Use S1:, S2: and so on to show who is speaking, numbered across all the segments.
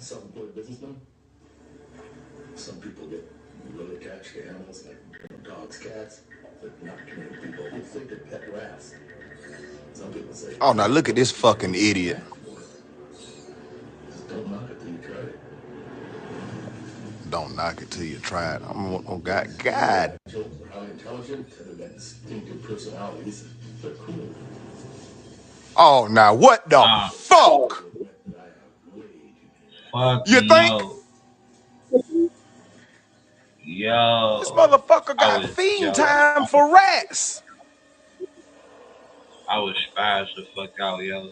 S1: self-employed businessman. Some people get really attached to animals like dogs, cats, but not too many people think that pet rats. Some people say,
S2: Oh, now look at this fucking idiot.
S1: just don't knock it till you try it.
S2: Don't knock it till you try it. Oh, God.
S1: Children are highly intelligent, they've got distinctive personalities. They're cool.
S2: Oh, now what the
S3: Nah,
S2: fuck?
S3: fuck
S2: You think?
S3: no.
S2: This
S3: Yo,
S2: motherfucker
S3: I
S2: got
S3: was
S2: fiend
S3: yo,
S2: time for rats.
S3: I was spazzed the fuck out, yo.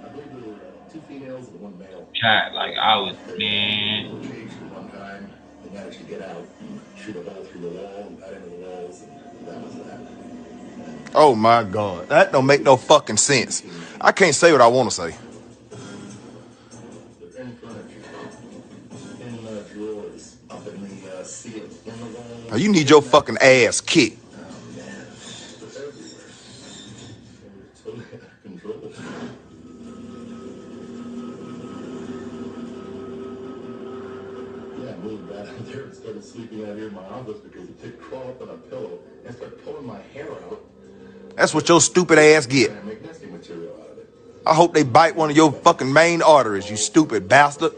S1: I believe there were two females and one male.
S3: Chat, like I was,
S1: They
S3: man.
S1: were caged at one time. They managed to get out and shoot a hole through the wall and got into the walls, and that was that.
S2: Oh, my God. That don't make no fucking sense. I can't say what I want to say.
S1: They're in furniture, in drawers, up in the ceiling, in the
S2: Now,
S1: walls,
S2: you need your
S1: in that
S2: fucking ass kicked.
S1: oh man, they're everywhere. They're totally out of control. Yeah, I moved that out there and started sleeping out here in my office because it took crawl up on a pillow and start pulling my hair out.
S2: That's what your stupid ass get.
S1: Trying to make nesting material out of it.
S2: I hope they bite one of your fucking main arteries, you stupid bastard.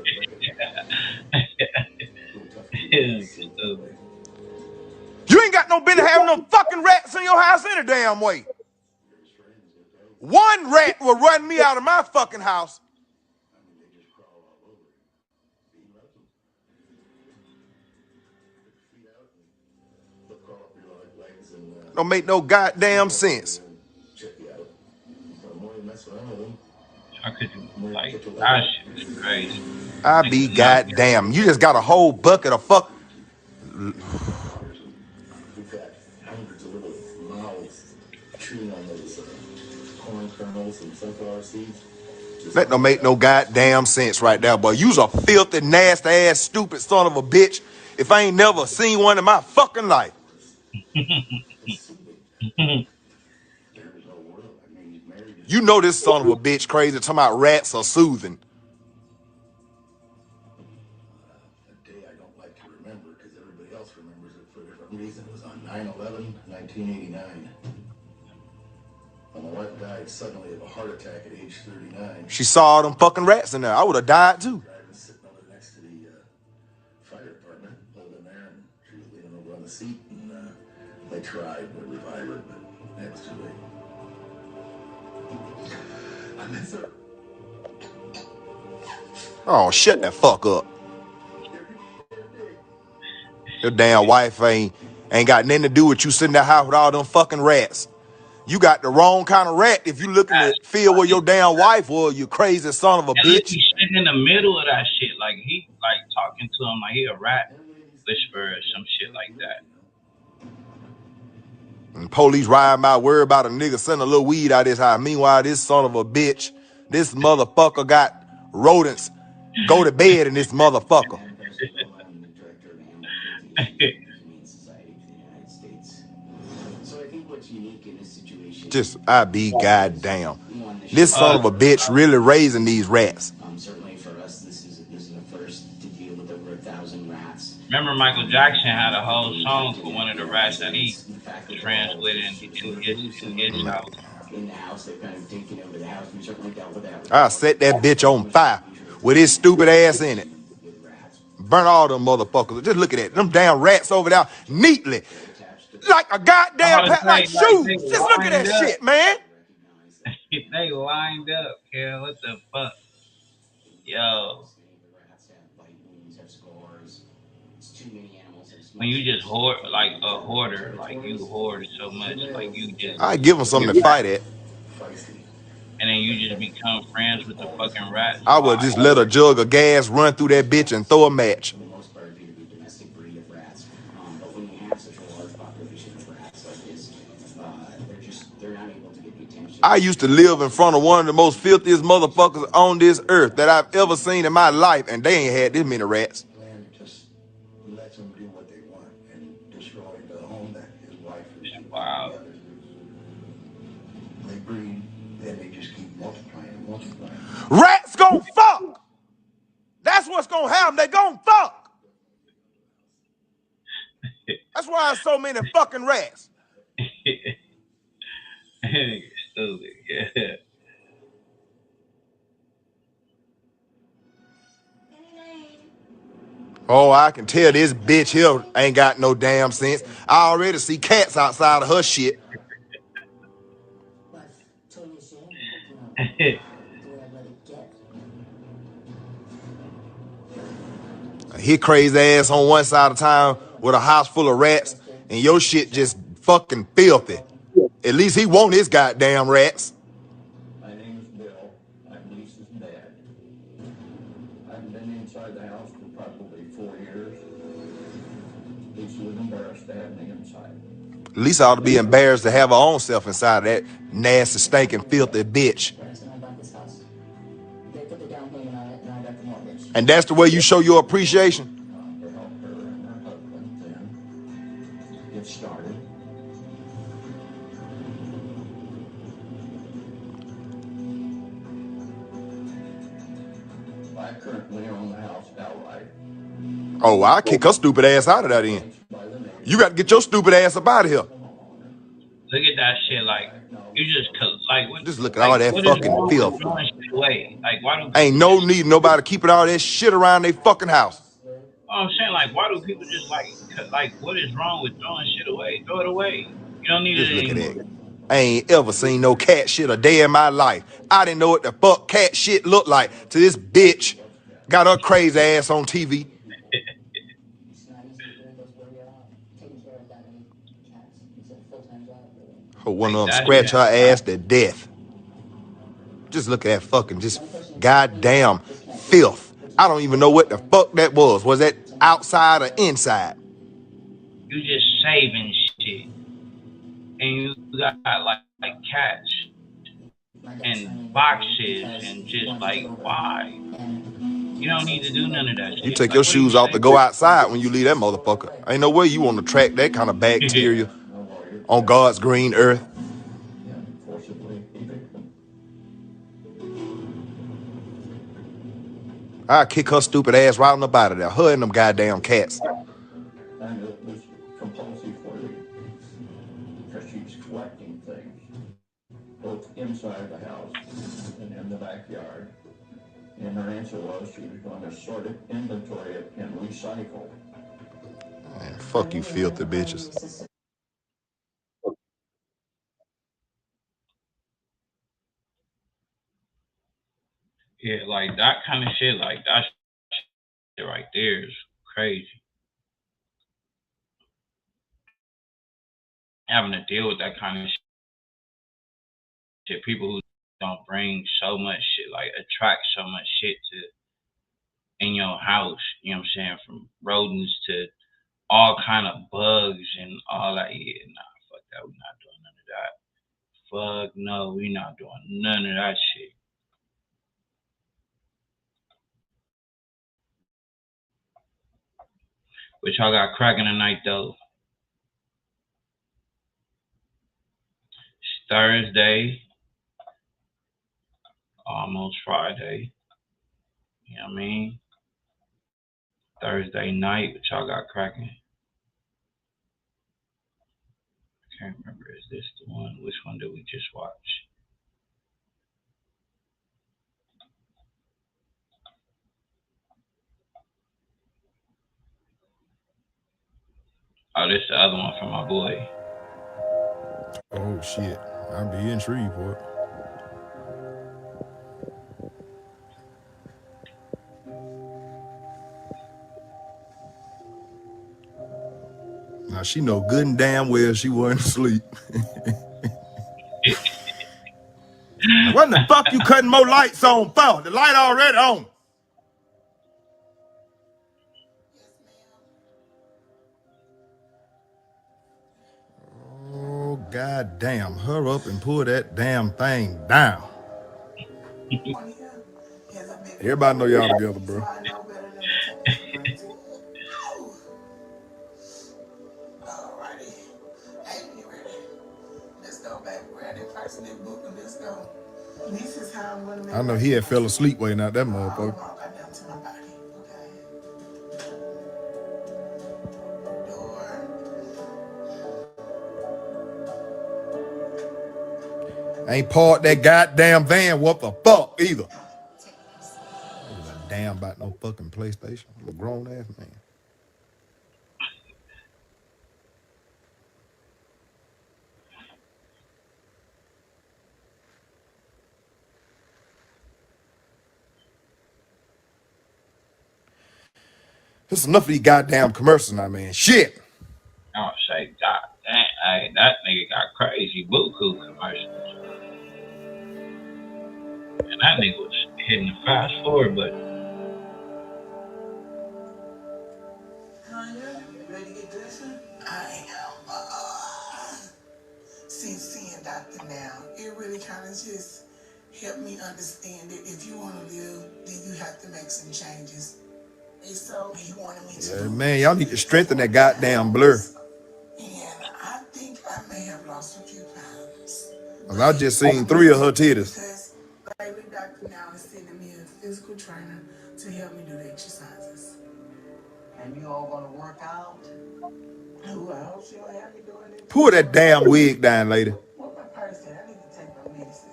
S2: You ain't got no business having no fucking rats in your house any damn way. One rat will run me out of my fucking house. Don't make no goddamn sense.
S3: How could you like that shit is crazy.
S2: I be
S3: Niggas not
S2: goddamn. You just got a whole bucket of fuck.
S1: We've got hundreds of little mouths chewing on those corn kernels and sunflower seeds.
S2: That don't make no goddamn sense right there, boy. You's a filthy, nasty ass, stupid son of a bitch. If I ain't never seen one in my fucking life. You know this son of a bitch crazy talking about rats are soothing.
S1: A day I don't like to remember because everybody else remembers it for a different reason. It was on 9/11/1989. My wife died suddenly of a heart attack at age 39.
S2: She saw all them fucking rats in there. I would have died too.
S1: Driving, sitting over next to the fire department, holding there, and she was leaning over on the seat, and they tried to revive her, but it was too late. I miss her.
S2: Oh, shut that fuck up. Your damn wife ain't got nothing to do with you sitting in that house with all them fucking rats. You got the wrong kind of rat if you looking to
S3: that's
S2: feel where
S3: funny.
S2: your damn wife was, you crazy son of a
S3: And look,
S2: bitch.
S3: he's sitting in the middle of that shit. Like he like talking to him like he a rat whisperer or some shit like that.
S2: And police riding by worried about a nigga sending a little weed out his house. Meanwhile, this son of a bitch, this motherfucker got rodents. Go to bed in this motherfucker. Just, I be goddamn. This son of a bitch really raising these rats.
S4: Certainly for us, this is a first to deal with over 1,000 rats.
S3: Remember Michael Jackson had a whole song for one of the rats that he was friends with in his house.
S4: In the house, they've kind of taken over the house. We certainly dealt with that.
S2: I set that bitch on fire with his stupid ass in it. Burn all them motherfuckers. Just look at that. Them damn rats over there neatly. Like a goddamn pack, like shoes. Just look at that shit, man.
S3: They lined up, kid. What the fuck? Yo. When you just hoard, like a hoarder, like you hoard so much, like you just.
S2: I give them something to fight at.
S3: And then you just become friends with the fucking rats.
S2: I would just let a jug of gas run through that bitch and throw a match. I used to live in front of one of the most filthiest motherfuckers on this earth that I've ever seen in my life, and they ain't had this many rats.
S1: Land just lets them do what they want and destroy the home that his wife is.
S3: Wow.
S1: They breed, then they just keep multiplying.
S2: Rats gonna fuck. That's what's gonna happen. They gonna fuck. That's why there's so many fucking rats.
S3: Stupid. Yeah.
S2: Oh, I can tell this bitch here ain't got no damn sense. I already see cats outside of her shit. He crazy ass on one side of town with a house full of rats, and your shit just fucking filthy. At least he want his goddamn rats.
S1: My name is Bill. I'm Lisa's dad. I've been inside the house for probably 4 years. Lisa was embarrassed to have me inside.
S2: Lisa ought to be embarrassed to have her own self inside of that nasty, stinking, filthy bitch. And that's the way you show your appreciation?
S1: To help her and her husband then get started. I currently own the house outright.
S2: Oh, I'll kick her stupid ass out of that end. You got to get your stupid ass up out of here.
S3: Look at that shit. Like, you just like what?
S2: Just look at
S3: like,
S2: all that
S3: what
S2: fucking
S3: is wrong
S2: filth.
S3: with throwing shit away? Like, why do
S2: Ain't no need nobody keeping all that shit around their fucking house.
S3: I'm saying, like, why do people just like what is wrong with throwing shit away? Throw it away. You don't need
S2: Just
S3: it
S2: look at
S3: anymore.
S2: that. I ain't ever seen no cat shit a day in my life. I didn't know what the fuck cat shit looked like till this bitch got her crazy ass on TV. One of them scratch her ass to death. Just look at that fucking just goddamn filth. I don't even know what the fuck that was. Was that outside or inside?
S3: You just saving shit, and you got like cats and boxes and just like why? You don't need to do none of that shit.
S2: You take
S3: like,
S2: your shoes off to go outside when you leave that motherfucker. Ain't no way you want to track that kind of bacteria on God's green earth. I kick her stupid ass right on the bottom there. Her and them goddamn cats.
S1: And it was compulsive for you because she's collecting things, both inside the house and in the backyard. And her answer was she was going to sort it, inventory it, and recycle.
S2: Man, fuck you, filthy bitches.
S3: Yeah, like that kind of shit, like that shit right there is crazy. Having to deal with that kind of shit, people who don't bring so much shit, like attract so much shit to in your house, you know what I'm saying, from rodents to all kind of bugs and all that. Yeah, nah, fuck that, we not doing none of that. Fuck no, we not doing none of that shit. But y'all got cracking tonight though. It's Thursday, almost Friday. You know what I mean? Thursday night, what y'all got cracking? I can't remember. Is this the one? Which one did we just watch? Oh, this the other one from my boy.
S2: Oh shit, I'd be intrigued, boy. Now she know good and damn well she wasn't asleep. What the fuck you cutting more lights on for? The light already on. Oh god damn, hurry up and pull that damn thing down. Everybody know y'all together, bro.
S5: Alrighty. Hey, you ready? Let's go, baby. Grab that person that book and let's go. This is how I'm gonna make
S2: I know he had fell asleep waiting out that motherfucker.
S5: I got down to my body. Okay. Door.
S2: Ain't parked that goddamn van. What the fuck either? I give a damn about no fucking PlayStation. I'm a grown ass man. There's enough of these goddamn commercials now, man. Shit.
S3: I would say, God damn, hey, that nigga got crazy buku commercials. And that nigga was hitting the fast forward button.
S5: Ready to get dressing? I am. Since seeing Dr. Now, it really kind of just helped me understand that if you want to live, then you have to make some changes. And so he wanted me to.
S2: Yeah, man, y'all need to strengthen that goddamn blur.
S5: And I think I may have lost a few pounds.
S2: Cause I just seen 3 of her titties.
S5: Because baby Dr. Now is sending me a physical trainer to help me do the exercises. And you all gonna work out? Who I hope she don't have me doing it.
S2: Pull that damn wig down, lady.
S5: What my purse at? I need to take my medicine.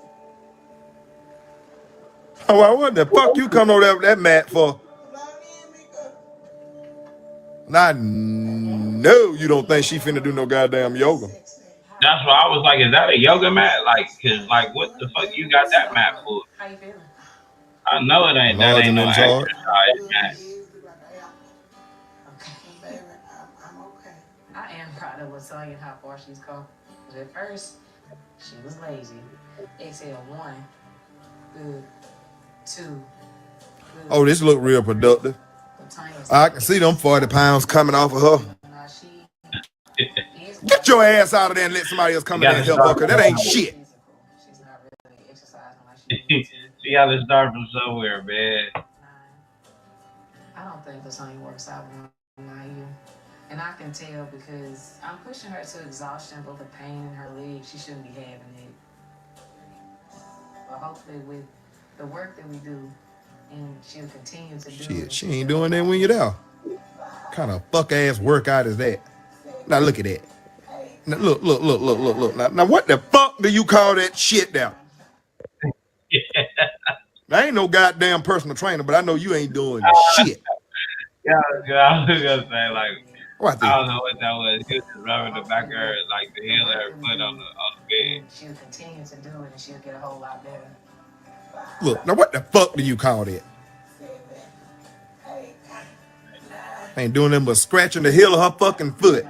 S2: Oh, what the fuck you come over there with that mat for? I know you don't think she finna do no goddamn yoga.
S3: That's why I was like, is that a yoga mat? Like, cause like, what the fuck you got that mat for?
S6: How you feeling?
S3: I know it ain't that ain't no exercise mat.
S5: Okay. I'm okay.
S6: I am proud of Lasagna and how far she's come. At first, she was lazy. Exhale 1, good, 2, good.
S2: Oh, this look real productive. I can see them 40 pounds coming off of her. Get your ass out of there and let somebody else come in there and help her, cause that ain't shit.
S6: She's not really exercising like she needs to.
S3: She got to start from somewhere, man.
S6: I don't think Lasagna works out when I'm not here. And I can tell because I'm pushing her to exhaustion, both the pain in her legs. She shouldn't be having it. But hopefully with the work that we do, and she'll continue to do
S2: Shit,
S6: it.
S2: she ain't doing that when you're there. What kind of fuck ass workout is that? Now look at that. Now look. Now what the fuck do you call that shit now?
S3: Yeah.
S2: I ain't no goddamn personal trainer, but I know you ain't doing shit.
S3: Yeah, I was gonna say like,
S2: What
S3: I don't know what that was. He was just rubbing the back of her, like the heel of her foot on the bed.
S6: And she'll continue to do it, and she'll get a whole lot better.
S2: Look, now what the fuck do you call that? Ain't doing nothing but scratching the heel of her fucking foot.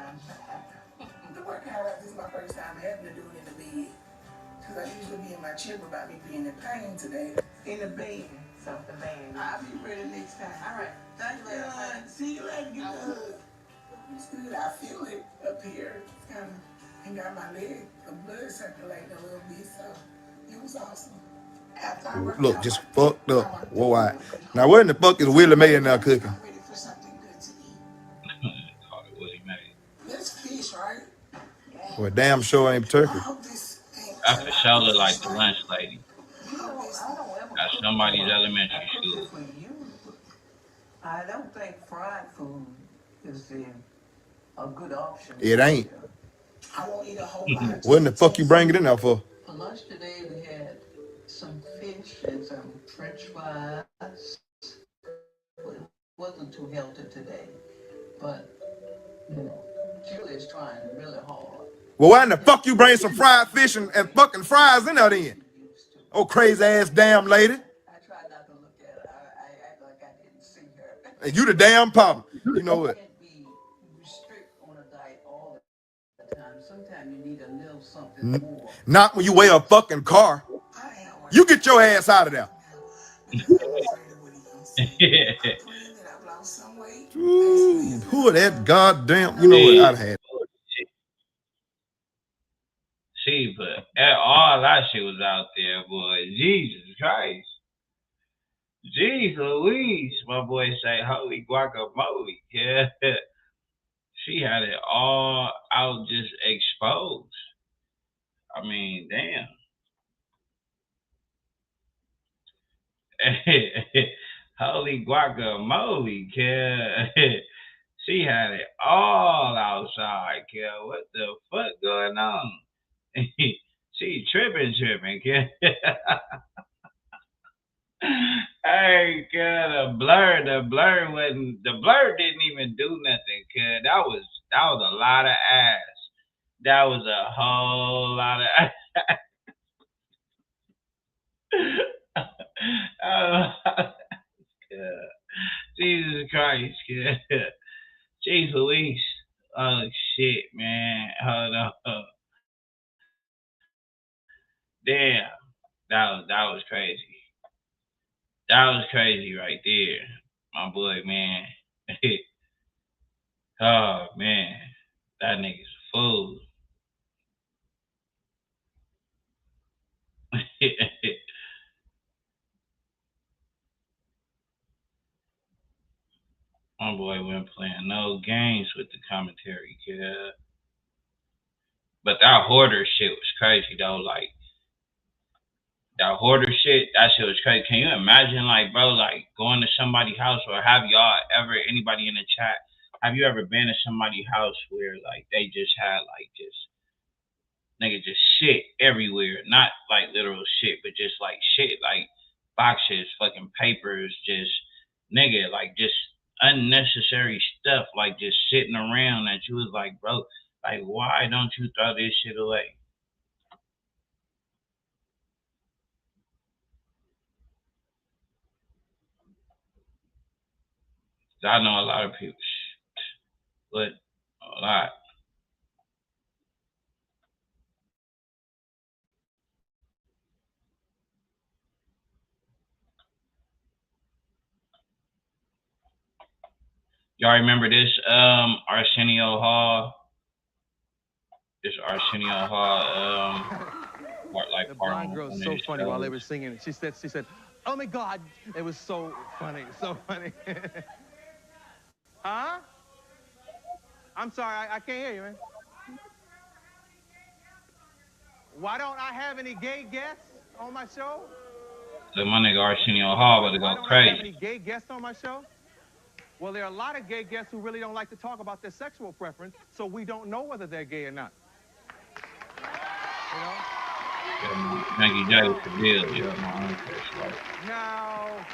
S5: The workout, this is my first time having to do it in the bed. Because I usually be in my chair about me being in pain today. In the bed.
S6: So the band.
S5: I'll be ready next time.
S6: All right.
S5: Thank you later. See you later. Get the hug. It's good. I feel it up here. It's kind of, and got my leg, the blood circulating a little bit. So it was awesome. After I worked
S2: Look,
S5: out,
S2: just fucked up. Whoa, I. Now where in the fuck is Willie Mae in there cooking?
S5: I'm ready for something good to eat.
S3: Call it Willie Mae.
S5: Let's fish, right?
S2: Well, damn sure ain't turkey.
S5: I hope this ain't
S3: I for sure look like the lunch lady
S5: I hope this
S3: at somebody's elementary school.
S7: For you, I don't think fried food is a good option.
S2: It ain't.
S5: I won't eat a whole lot.
S2: What in the fuck you bring it in there for?
S7: For lunch today, we had some fish and some French fries. It wasn't too healthy today, but you know, Julie's trying really hard.
S2: Well, why in the fuck you bring some fried fish and fucking fries in there then? Oh, crazy ass damn lady.
S7: I tried not to look at her. I act like I didn't see her.
S2: And you the damn problem. You know what?
S7: Can't be strict on a diet all the time. Sometimes you need a little something more.
S2: Not when you weigh a fucking car. You get your ass out of there. Ooh, who that goddamn? You know what? I'd have.
S3: See, but all that shit was out there, boy. Jesus Christ. Jeez Louise, my boy say, holy guacamole. Yeah. She had it all out just exposed. I mean, damn. Holy guacamole, kid. She had it all outside, kid. What the fuck going on? She tripping, kid. Hey, kid, the blur didn't even do nothing, kid. That was a lot of ass. That was a whole lot of ass. Jesus Christ, kid. Jeez Louise. Oh shit, man. Hold on. Damn. That was crazy. That was crazy right there. My boy, man. Oh man. That nigga's a fool. My boy wasn't playing no games with the commentary, kid. But that hoarder shit was crazy though. Like that hoarder shit, that shit was crazy. Can you imagine, like, bro, like going to somebody's house, or have y'all ever, anybody in the chat, have you ever been to somebody's house where like they just had like just nigga just shit everywhere, not like literal shit, but just like shit, like boxes, fucking papers, just nigga, like just unnecessary stuff, like just sitting around that you was like, bro, like why don't you throw this shit away? I know a lot of people, but a lot. Y'all remember this Arsenio Hall? This Arsenio Hall
S8: the blonde girl was so funny while they were singing. She said, "Oh my God!" It was so funny, so funny. Huh? I'm sorry, I can't hear you, man. Why don't I have any gay guests on my show?
S3: So my nigga Arsenio Hall about to go crazy.
S8: Why don't I have any gay guests on my show? Well, there are a lot of gay guests who really don't like to talk about their sexual preference, so we don't know whether they're gay or not. You know?
S3: Maggie J with the deal, yeah,
S8: Now,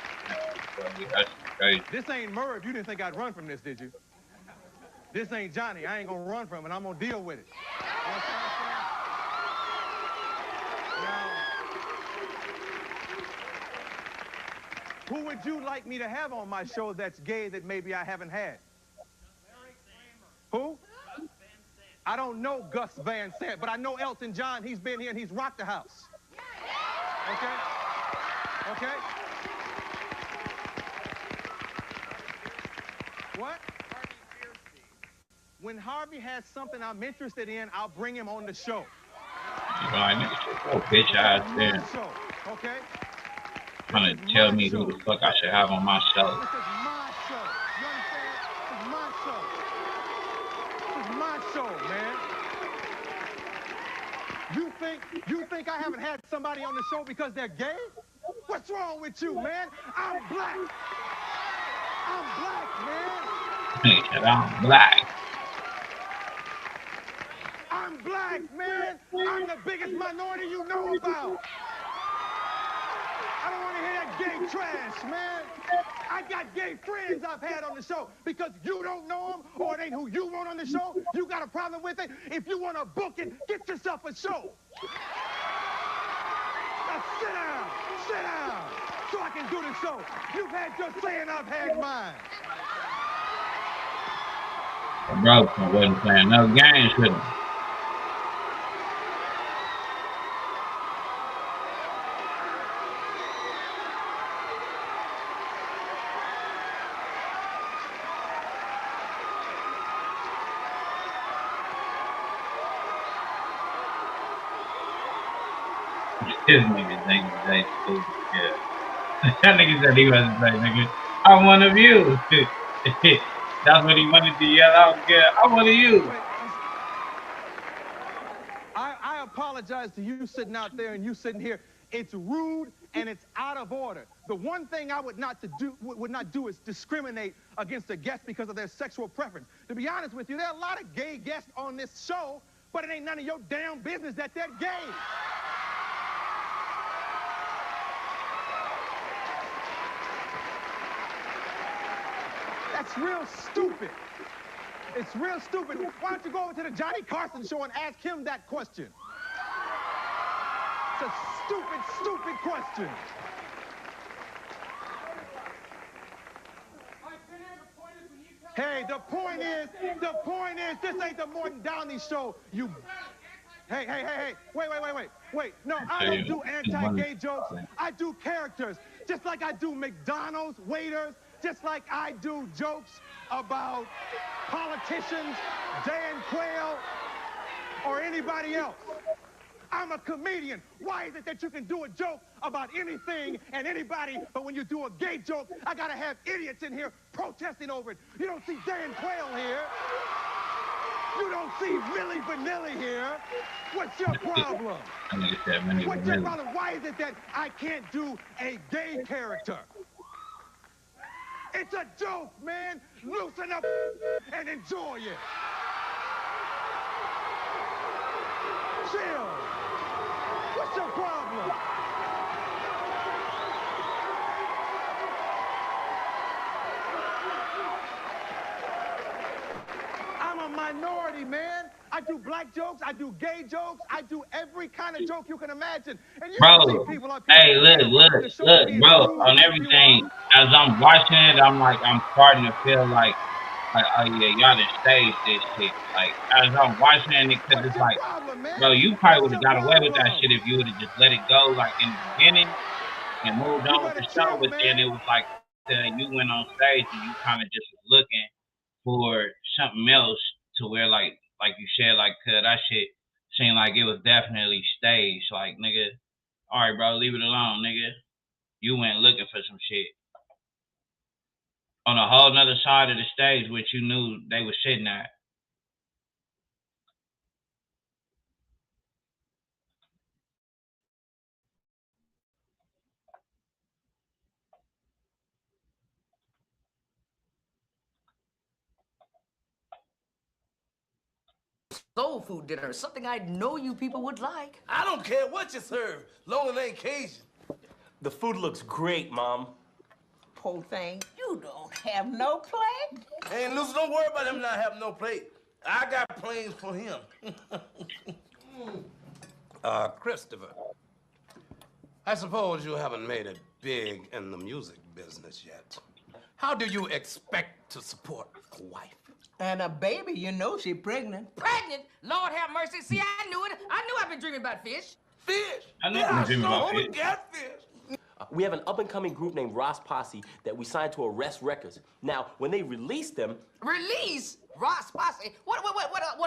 S3: that's crazy.
S8: This ain't Merv. You didn't think I'd run from this, did you? This ain't Johnny. I ain't gonna run from it. I'm gonna deal with it. You know what I'm saying? Now, who would you like me to have on my show that's gay that maybe I haven't had? Who? I don't know Gus Van Sant, but I know Elton John. He's been here and he's rocked the house. Okay? Okay? What? When Harvey has something I'm interested in, I'll bring him on the show.
S3: Bitch ass there.
S8: Okay?
S3: Trying to tell me who the fuck I should have on my show.
S8: This is my show. You understand? This is my show. This is my show, man. You think I haven't had somebody on the show because they're gay? What's wrong with you, man? I'm black. I'm black, man.
S3: I'm black.
S8: I'm black, man. I'm the biggest minority you know about. I don't want to hear that gay trash, man. I got gay friends I've had on the show. Because you don't know them, or it ain't who you want on the show, you got a problem with it. If you want to book it, get yourself a show. Now sit down, so I can do the show. You've had your say and I've had mine.
S3: Bro, I wasn't playing no games with him. This nigga think they stupid. Yeah. That nigga said he wasn't saying, nigga, I'm one of you. That's what he wanted to yell out. Yeah, I'm one of you.
S8: I apologize to you sitting out there and you sitting here. It's rude and it's out of order. The one thing I would not do is discriminate against a guest because of their sexual preference. To be honest with you, there are a lot of gay guests on this show, but it ain't none of your damn business that they're gay. That's real stupid. It's real stupid. Why don't you go over to the Johnny Carson show and ask him that question? It's a stupid, stupid question. Hey, the point is, this ain't the Morton Downey show, you... Hey, wait. No, I don't do anti-gay jokes. I do characters. Just like I do McDonald's waiters, just like I do jokes about politicians, Dan Quayle, or anybody else. I'm a comedian. Why is it that you can do a joke about anything and anybody, but when you do a gay joke, I gotta have idiots in here protesting over it? You don't see Dan Quayle here. You don't see Milli Vanilli here. What's your problem? What's your problem? Why is it that I can't do a gay character? It's a joke, man. Loosen up and enjoy it. Chill. What's your problem? I'm a minority, man. I do black jokes, I do gay jokes, I do every kind of joke you can imagine. And you
S3: Bro,
S8: see people up here.
S3: hey, look, bro, on everything, as I'm watching it, I'm starting to feel like, oh yeah, y'all done staged this shit. Like, as I'm watching it, because it's like, bro, you probably would have got away with that shit if you would have just let it go, like, in the beginning, and moved on with the show, but then it was like, you went on stage and you kind of just was looking for something else to where, like you said, like, that shit seemed like it was definitely staged. Like, nigga, all right, bro, leave it alone, nigga. You went looking for some shit on a whole nother side of the stage, which you knew they were sitting at.
S9: Soul food dinner, something I know you people would like.
S10: I don't care what you serve, long as it ain't Cajun.
S11: The food looks great, Mom.
S7: Poor thing, you don't have no plate.
S10: Hey, Lucy, don't worry about him not having no plate. I got plans for him. Christopher, I suppose you haven't made it big in the music business yet. How do you expect to support a wife?
S7: And a baby, you know she's pregnant.
S9: Pregnant? Lord have mercy. See, I knew it. I knew I've been dreaming about fish.
S10: Fish?
S3: I know you've been dreaming about fish.
S10: Catfish.
S11: We have an up-and-coming group named Ross Posse that we signed to Arrest Records. Now, when they release them...
S9: Release? Ross Posse? What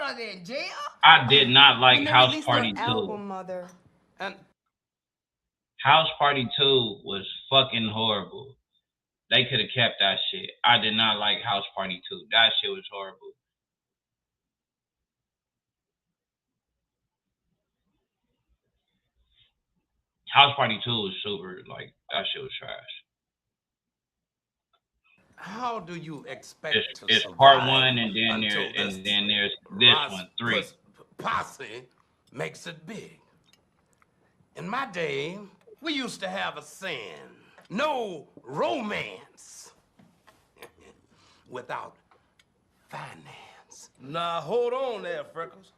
S9: are they, in jail?
S3: I did not like House Party 2.
S12: Album, Mother.
S10: And
S3: House Party 2 was fucking horrible. They could have kept that shit. I did not like House Party 2. That shit was horrible. House Party 2 was super, like, that shit was trash.
S10: how do you expect to
S3: it's
S10: survive
S3: part 1 and then
S10: until
S3: there's this one, 3.
S10: Posse makes it big. In my day, we used to have a saying, no romance without finance. Now, hold on there, Freckles.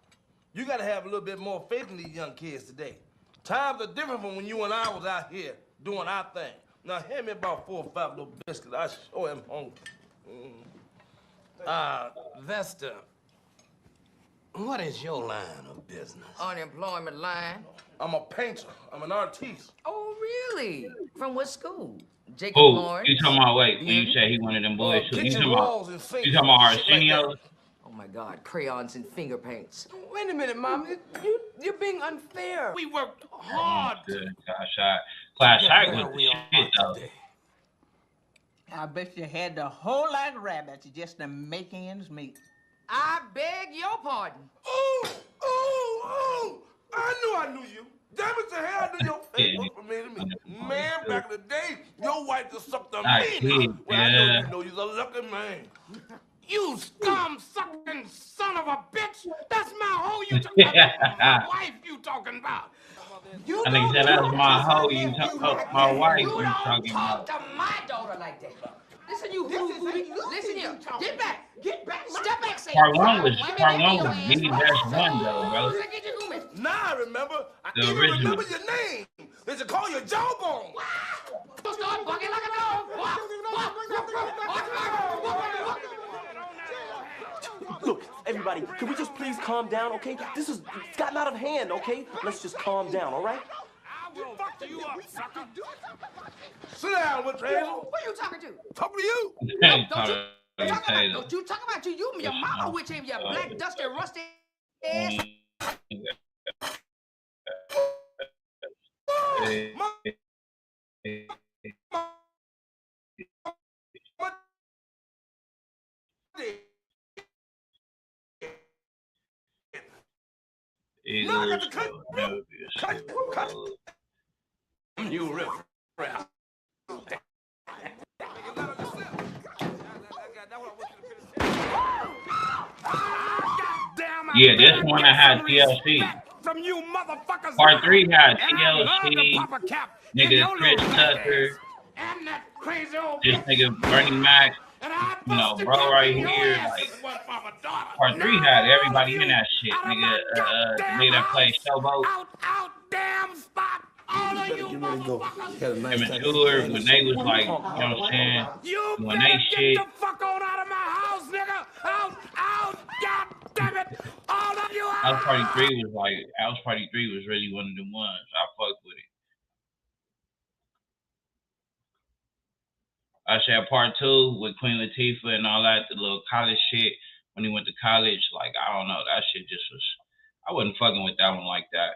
S10: You gotta have a little bit more faith in these young kids today. Times are different from when you and I was out here doing our thing. Now, hand me about 4 or 5 little biscuits. I sure am hungry. Vesta, what is your line of business?
S9: Unemployment line.
S10: I'm a painter. I'm an artiste.
S9: Oh, really? From what school? Jacob
S3: Oh,
S9: Lawrence?
S3: you talking about, wait, when you say he one of them boys, you talking about Arsenio?
S9: Oh, my God, crayons and finger paints.
S12: Wait a minute, Mom. You're being unfair.
S10: We worked hard.
S3: Class act was the shit, though.
S7: I bet you had the whole lot of rabbits just to make ends meet.
S9: I beg your pardon.
S10: I knew you. Damn it to hell, I knew your face was familiar. right to suck the
S3: I
S10: mean
S3: kid,
S10: out. Well, I know
S3: yeah.
S10: you know you're a lucky man.
S12: You scum-sucking son of a bitch! That's my hoe you my wife you talking about. You
S3: I think
S12: don't
S3: said that's
S12: talk
S3: my
S12: to
S3: hoe.
S12: her
S3: You
S12: nephew
S3: talk,
S12: like
S3: my
S12: that.
S3: wife.
S12: You
S3: You
S12: don't
S3: talking
S12: talk
S3: about?
S12: to my daughter like that. Listen, you hoo-hoo. Listen here. Get back. Get back. Step back. Say,
S3: Part one was
S12: women
S3: the best one though, bro.
S10: Now I remember. I
S3: The
S10: even
S3: original.
S10: remember your name. They should call you Jawbone.
S12: Don't start barking like a dog.
S11: Look, everybody, can we just please calm down, okay? This has gotten out of hand, okay? Let's just calm down, all right?
S12: I will fuck you up, sucker.
S10: Sit down, with Hazel.
S12: Who are you talking to?
S10: Talking to you.
S12: Don't you talk about you. You, your mama, which him, your black, dusty, rusty ass.
S10: No, I got to cut. You rip.
S3: Yeah, this one I had TLC.
S12: From you motherfuckers.
S3: Part 3 had TLC, nigga Chris Tucker,
S12: and that crazy old
S3: this nigga Bernie Mac, you know, bro right here. Like, Part 3 had everybody in that shit, nigga. The nigga that played Showboat.
S12: damn spot. All of you motherfuckers.
S3: Immature, when they was like, you know what I'm saying?
S12: You
S3: When they shit.
S12: get the fuck on out of my house, nigga. Out, God damn it. All of you out.
S3: House Party 3 was like, House Party 3 was really one of the ones. I fucked with it. I said Part 2 with Queen Latifah and all that, the little college shit. When he went to college, like, I don't know, that shit just was, I wasn't fucking with that one like that.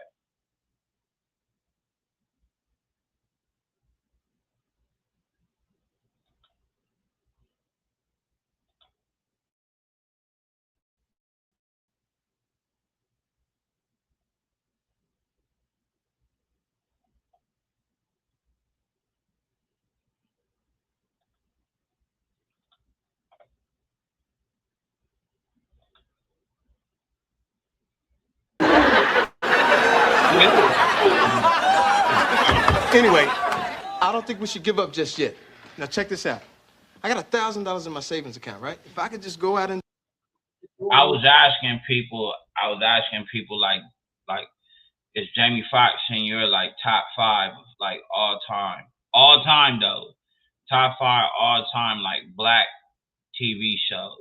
S8: Anyway, I don't think we should give up just yet. Now check this out. I got $1,000 in my savings account, right? If I could just go out and
S3: I was asking people like, is Jamie Foxx in your like top 5 of like all time though, top 5 all time like black TV shows?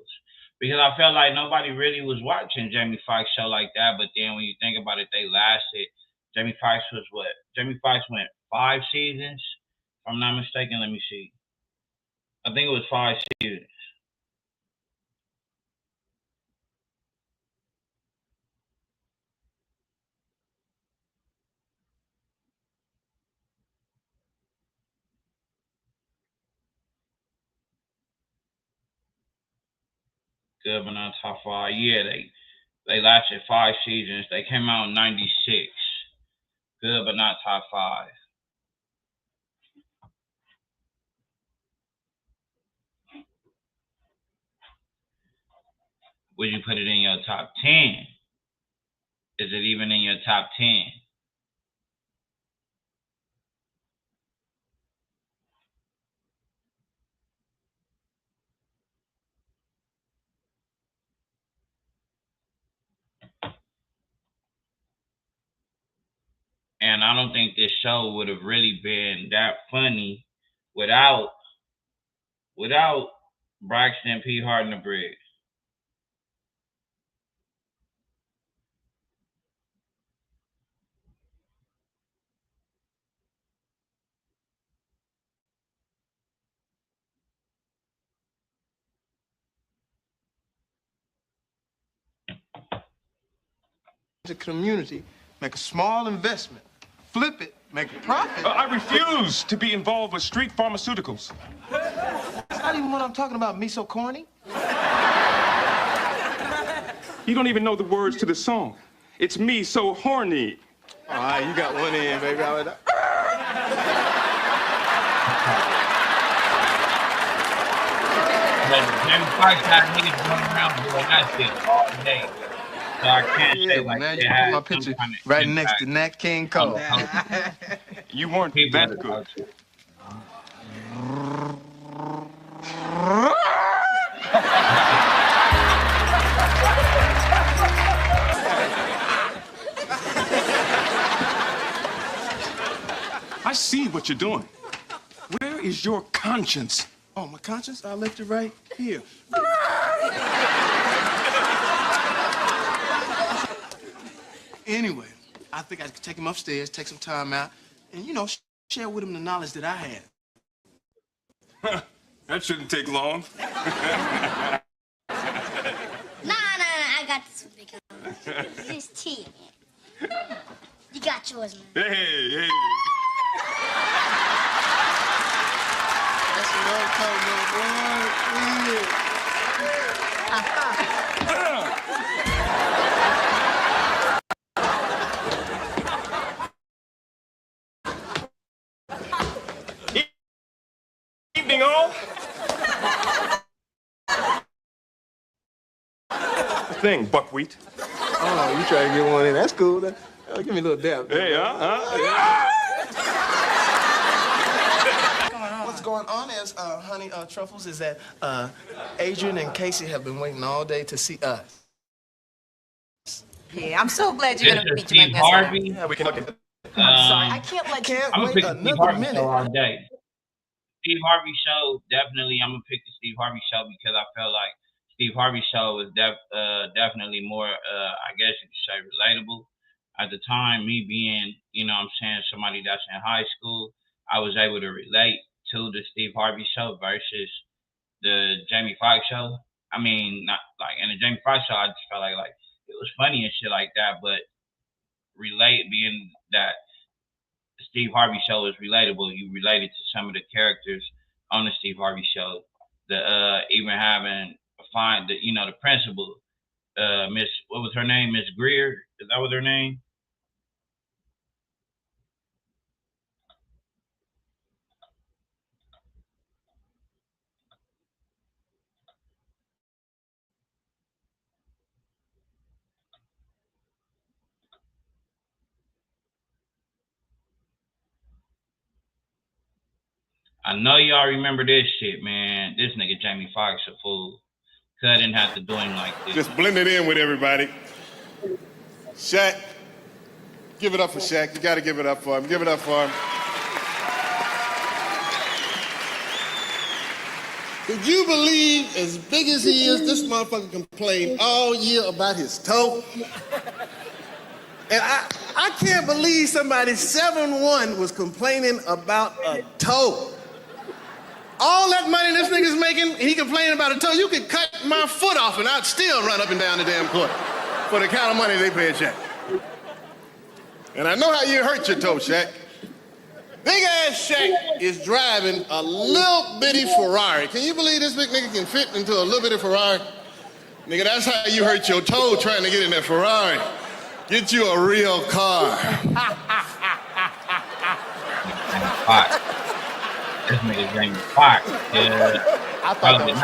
S3: Because I felt like nobody really was watching Jamie Foxx show like that. But then when you think about it, they lasted. Jamie Foxx was what? Jamie Foxx went 5 seasons, if I'm not mistaken. Let me see. I think it was 5 seasons. Good, but not top 5. Yeah, they lasted 5 seasons. They came out in '96. Good, but not top 5. Would you put it in your top 10? Is it even in your top 10? And I don't think this show would have really been that funny without Braxton P. Hardenberg.
S8: the community, make a small investment, flip it, make a profit.
S13: I refuse to be involved with street pharmaceuticals.
S8: That's not even what I'm talking about, me so corny.
S13: You don't even know the words to the song. It's me so horny.
S8: All right, you got one in, baby.
S3: Jamie Foxx had niggas running around doing that shit all day. So I can't say like
S14: now
S3: they
S14: you
S3: had
S14: put my
S3: some
S14: picture
S3: kind of
S14: right next to
S3: impact
S14: Nat King
S3: on
S14: Cole.
S3: the culture.
S13: You weren't
S3: People in
S13: that
S3: the
S13: good.
S3: culture.
S13: I see what you're doing. Where is your conscience?
S14: Oh, my conscience? I left it right here. Anyway, I think I could take him upstairs, take some time out, and, you know, share with him the knowledge that I had.
S13: That shouldn't take long.
S15: Nah, I got this one, big homie. This is tea, man. You got yours, man.
S13: Hey.
S14: That's what I'm talking
S13: Evening all. Thing, buckwheat.
S14: Oh, you try to get one in. That's cool. Give me a little dab.
S13: Hey,
S14: What's going on is, honey, Truffles, is that Adrian and Casey have been waiting all day to see us.
S9: Yeah, I'm so glad you're gonna meet
S3: Steve Harvey.
S14: Yeah, we can look at it.
S9: I'm sorry, I can't let you.
S3: I'm gonna pick the Steve Harvey show all day. Steve Harvey show, definitely. I'm gonna pick the Steve Harvey show because I feel like Steve Harvey show was definitely more, I guess you could say, relatable. At the time, me being, you know what I'm saying, somebody that's in high school, I was able to relate to the Steve Harvey show versus the Jamie Foxx show. I mean, not like in the Jamie Foxx show, I just felt like it was funny and shit like that, but being that the Steve Harvey show is relatable, you related to some of the characters on the Steve Harvey show. Even having the principal, Miss, what was her name? Miss Greer? Is that what her name? I know y'all remember this shit, man. This nigga Jamie Foxx a fool. Cause I didn't have to do him like this.
S8: Just blend it in with everybody. Shaq. Give it up for Shaq. You gotta give it up for him. Give it up for him. Could you believe, as big as he is, this motherfucker complained all year about his toe? And I can't believe somebody 7'1" was complaining about a toe. All that money this nigga's making, and he complaining about a toe. You could cut my foot off and I'd still run up and down the damn court for the kind of money they pay Shaq. And I know how you hurt your toe, Shaq. Big ass Shaq is driving a little bitty Ferrari. Can you believe this big nigga can fit into a little bitty Ferrari? Nigga, that's how you hurt your toe trying to get in that Ferrari. Get you a real car.
S3: This nigga Jamie Foxx.
S8: I thought that was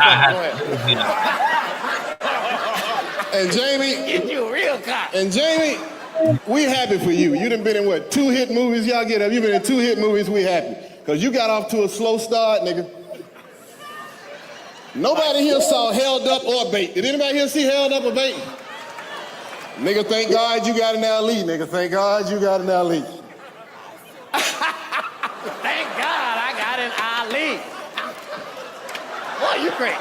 S8: And Jamie,
S12: Get you a real car.
S8: And Jamie, we happy for you. You done been in what, 2 hit movies? Y'all get up. You been in 2 hit movies, we happy. Cause you got off to a slow start, nigga. Nobody here saw Held Up or Bait. Did anybody here see Held Up or Bait? Nigga, thank God you got an Ali, nigga. Thank God you got an Ali.
S12: Thank God I got an Ali. Boy, you great.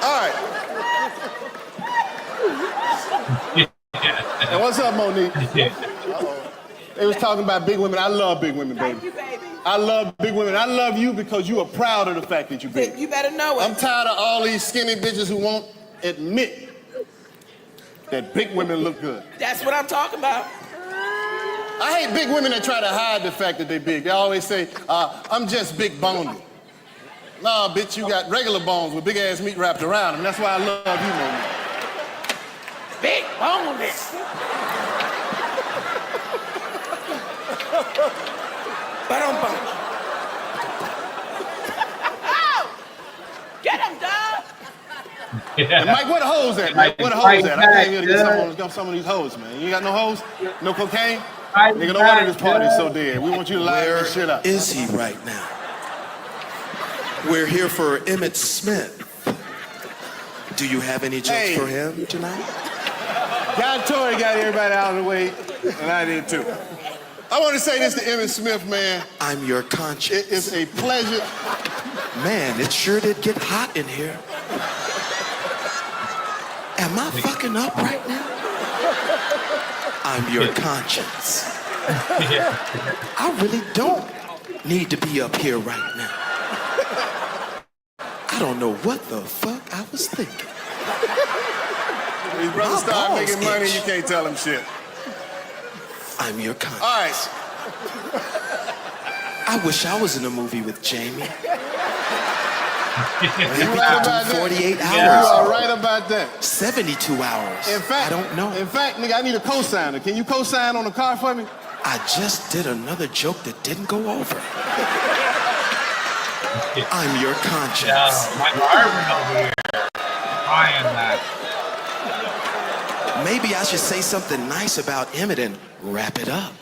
S8: All right. And what's up, Monique? They was talking about big women. I love big women, baby.
S16: Thank you, baby.
S8: I love big women. I love you because you are proud of the fact that you're big.
S16: You better know it.
S8: I'm tired of all these skinny bitches who won't admit that big women look good.
S16: That's what I'm talking about.
S8: I hate big women that try to hide the fact that they're big. They always say, I'm just big boned. Nah, bitch, you got regular bones with big ass meat wrapped around them. That's why I love you, Monique.
S12: Big boneless.
S8: And Mike, where the hoes at, man? Where the hoes at? I came here to get some of these hoes, man. You got no hoes? No cocaine? Nigga, no wonder this party's so dead. We want you to liven this shit up.
S16: Where is he right now? We're here for Emmett Smith. Do you have any jokes for him tonight?
S8: John Tory got everybody out of the way, and I did too. I want to say this to Emmett Smith, man.
S16: I'm your conscience.
S8: It is a pleasure.
S16: Man, it sure did get hot in here. Am I fucking up right now? I'm your conscience. I really don't need to be up here right now. I don't know what the fuck I was thinking.
S8: These brothers start making money, you can't tell them shit.
S16: I'm your conscience.
S8: All right.
S16: I wish I was in a movie with Jamie.
S8: You right about
S16: 48
S8: that.
S16: hours.
S8: You are right about that.
S16: 72 hours.
S8: In fact,
S16: I don't know.
S8: In fact, nigga, I need a cosigner. Can you cosign on the car for me?
S16: I just did another joke that didn't go over. I'm your conscience.
S3: Yo, Michael Irvin over here. Crying that.
S16: Maybe I should say something nice about Emmett and wrap it up.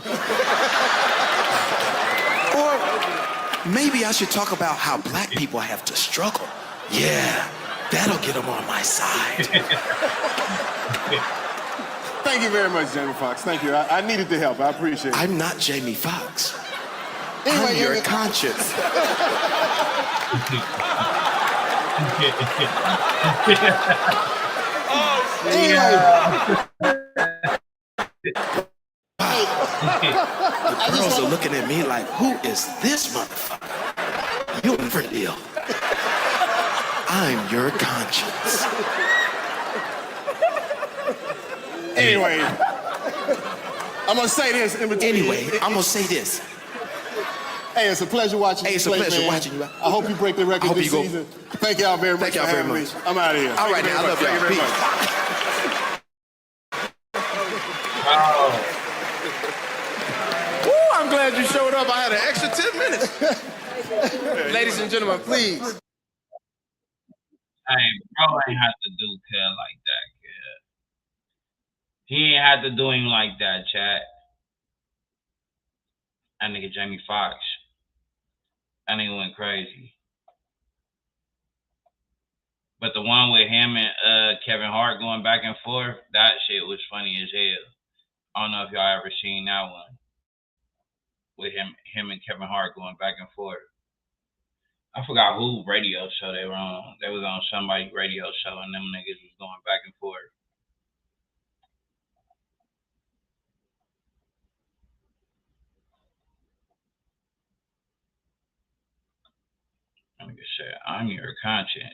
S16: Or maybe I should talk about how black people have to struggle. Yeah, that'll get them on my side.
S8: Thank you very much, Jamie Foxx. Thank you. I needed the help. I appreciate it.
S16: I'm not Jamie Foxx.
S8: Anyway,
S16: I'm your conscience. The girls are looking at me like, who is this motherfucker? You'll never deal. I'm your conscience.
S8: Anyway, I'm gonna say this in between.
S16: Anyway, I'm gonna say this.
S8: Hey, it's a pleasure watching you.
S16: Hey, it's a
S8: play,
S16: pleasure
S8: man.
S16: watching you.
S8: I hope you break the record this season. Thank y'all very much.
S16: Thank y'all very much.
S8: I'm out of here.
S16: All right, now, I love y'all.
S8: Thank you very much.
S14: Woo, I'm glad you showed up. I had an extra 10 minutes. Ladies and gentlemen, please.
S3: Hey, bro ain't have to do Kel like that, kid. He ain't had to do him like that, chat. That nigga Jamie Foxx. That nigga went crazy. But the one with him and Kevin Hart going back and forth, that shit was funny as hell. I don't know if y'all ever seen that one. With him and Kevin Hart going back and forth. I forgot who radio show they were on. They was on somebody's radio show and them niggas was going back and forth. That nigga said, I'm your conscience.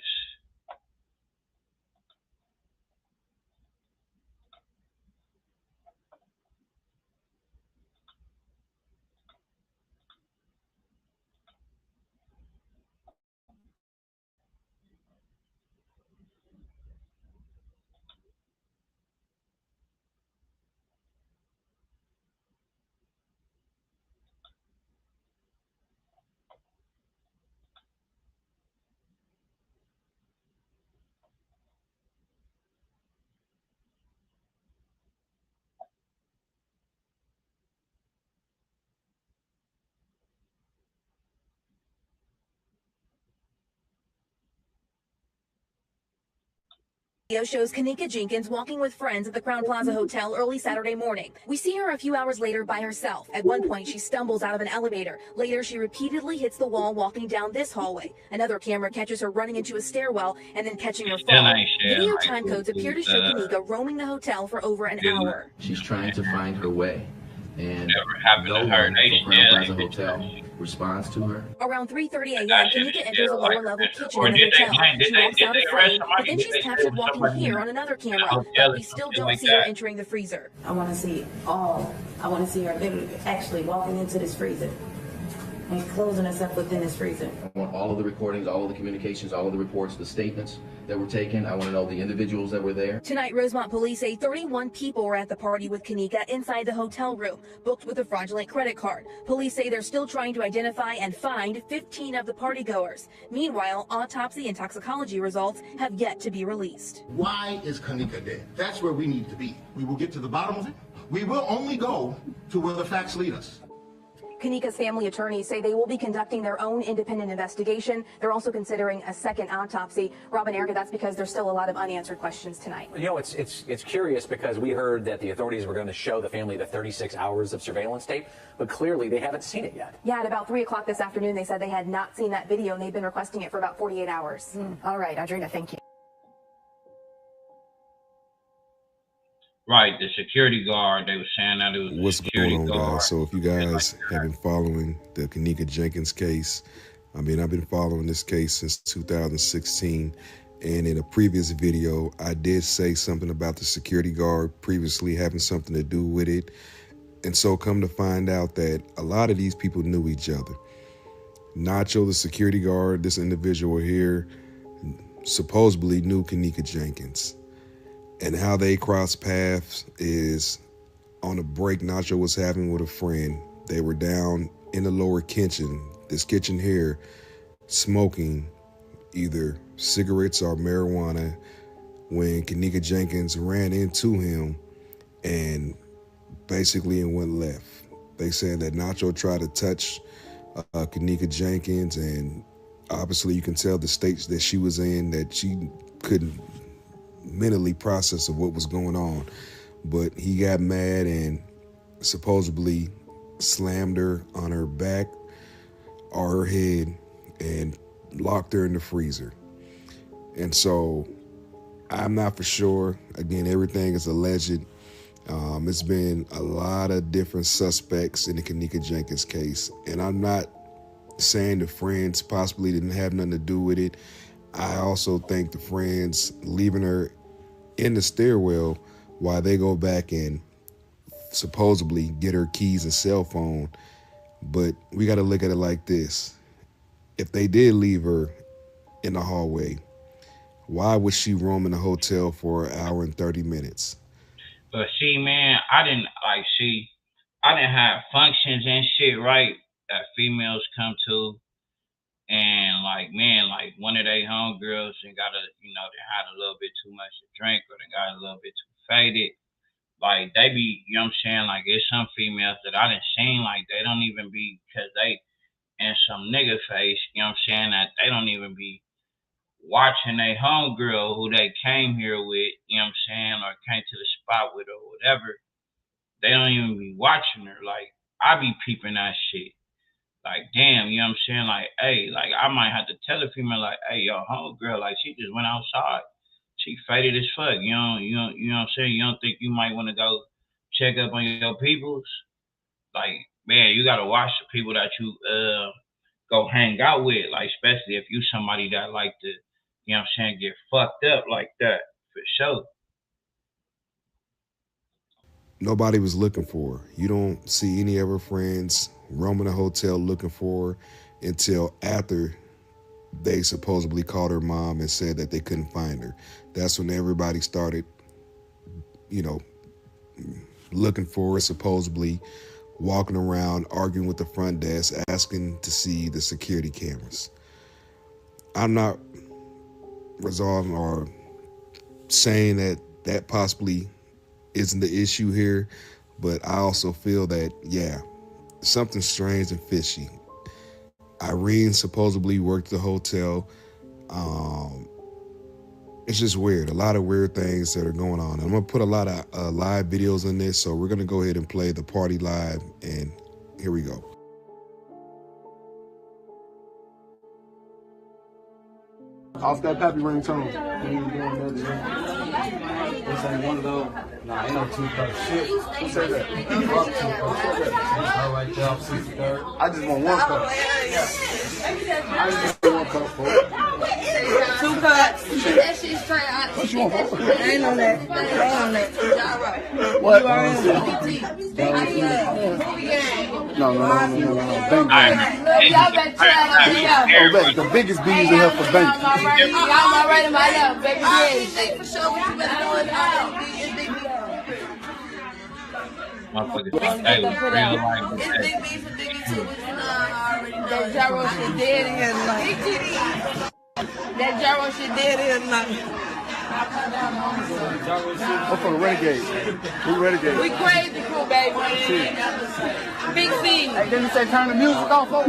S17: Video shows Kenneka Jenkins walking with friends at the Crowne Plaza Hotel early Saturday morning. We see her a few hours later by herself. At one point, she stumbles out of an elevator. Later, she repeatedly hits the wall walking down this hallway. Another camera catches her running into a stairwell and then catching her fall. Video time codes appear to show Kenneka roaming the hotel for over an hour.
S18: She's trying to find her way, and
S3: no one from
S18: Crowne Plaza Hotel responds to her.
S17: Around 3:30 a.m., Kenneka enters a lower-level kitchen in the hotel. She walks out of frame, but then she's captured walking here on another camera. But we still don't see her entering the freezer.
S19: I want to see her literally actually walking into this freezer.
S17: He's closing us up within his freezer.
S18: I want all of the recordings, all of the communications, all of the reports, the statements that were taken. I want to know the individuals that were there.
S17: Tonight, Rosemont police say 31 people were at the party with Kenneka inside the hotel room, booked with a fraudulent credit card. Police say they're still trying to identify and find 15 of the partygoers. Meanwhile, autopsy and toxicology results have yet to be released.
S19: Why is Kenneka dead? That's where we need to be. We will get to the bottom of it. We will only go to where the facts lead us.
S17: Kenneka's family attorneys say they will be conducting their own independent investigation. They're also considering a second autopsy. Rob and Erica, that's because there's still a lot of unanswered questions tonight.
S20: You know, it's curious because we heard that the authorities were going to show the family the 36 hours of surveillance tape, but clearly they haven't seen it yet.
S17: Yeah, at about 3 o'clock this afternoon, they said they had not seen that video, and they've been requesting it for about 48 hours.
S9: All right, Audrina, thank you.
S3: Right, the security guard, they were saying that it was
S21: What's
S3: the security
S21: going on,
S3: guard.
S21: guys? So if you guys have been following the Kenneka Jenkins case, I mean, I've been following this case since 2016. And in a previous video, I did say something about the security guard previously having something to do with it. And so come to find out that a lot of these people knew each other. Nacho, the security guard, this individual here, supposedly knew Kenneka Jenkins. And how they crossed paths is on a break Nacho was having with a friend. They were down in the lower kitchen, this kitchen here, smoking either cigarettes or marijuana when Kenneka Jenkins ran into him and basically went left. They said that Nacho tried to touch Kenneka Jenkins, and obviously you can tell the states that she was in that she couldn't mentally process of what was going on. But he got mad and supposedly slammed her on her back or her head and locked her in the freezer. And so I'm not for sure. Again, everything is alleged. It's been a lot of different suspects in the Kenneka Jenkins case. And I'm not saying the friends possibly didn't have nothing to do with it. I also think the friends leaving her in the stairwell while they go back and supposedly get her keys and cell phone. But we got to look at it like this. If they did leave her in the hallway, why was she roaming the hotel for an hour and 30 minutes?
S3: But see, man, I didn't have functions and shit, right, that females come to. And like one of they homegirls and they had a little bit too much to drink or they got a little bit too faded. Like they be, you know what I'm saying? Like it's some females that I done seen, like they don't even be, cause they in some nigga face, you know what I'm saying, that they don't even be watching a homegirl who they came here with, you know what I'm saying, or came to the spot with or whatever. They don't even be watching her. Like I be peeping that shit. Like, damn, you know what I'm saying? Like, hey, like, I might have to tell a female, like, hey, yo, homegirl, like, she just went outside. She faded as fuck. You know what I'm saying? You don't think you might want to go check up on your peoples? Like, man, you got to watch the people that you go hang out with, like, especially if you somebody that like to, you know what I'm saying, get fucked up like that, for sure.
S21: Nobody was looking for her. You don't see any of her friends roaming the hotel looking for her until after they supposedly called her mom and said that they couldn't find her. That's when everybody started, looking for her, supposedly walking around, arguing with the front desk, asking to see the security cameras. I'm not resolving or saying that possibly isn't the issue here, but I also feel that, yeah, something strange and fishy. Irene supposedly worked the hotel. It's just weird. A lot of weird things that are going on. I'm going to put a lot of live videos in this, so we're going to go ahead and play the party live, and here we go.
S22: Off that pappy ringtone. This ain't one of those. Nah, ain't no 2-cup shit. Who said that? Fuck 2 cups. All right, there, 63rd. I just want 1 cup. I just want 1 cup for it.
S1: 2 cups. That shit straight out. What you want? Ain't on that. Ain't on that.
S22: What?
S1: You already
S22: No. Bank.
S1: Y'all better try it over here.
S22: Oh, the biggest bees in here for bank.
S1: Y'all already my love, baby. Yeah. For sure, what you better do is
S3: Motherfuckers think they was real life.
S1: It's big beef for Biggie too, but you know I already know. That gyro shit dead in here tonight. That gyro shit dead in here tonight.
S22: I'm from Renegade. We Renegade.
S1: We crazy crew, baby. Big C.
S22: Hey, didn't you say turn the music off, folks?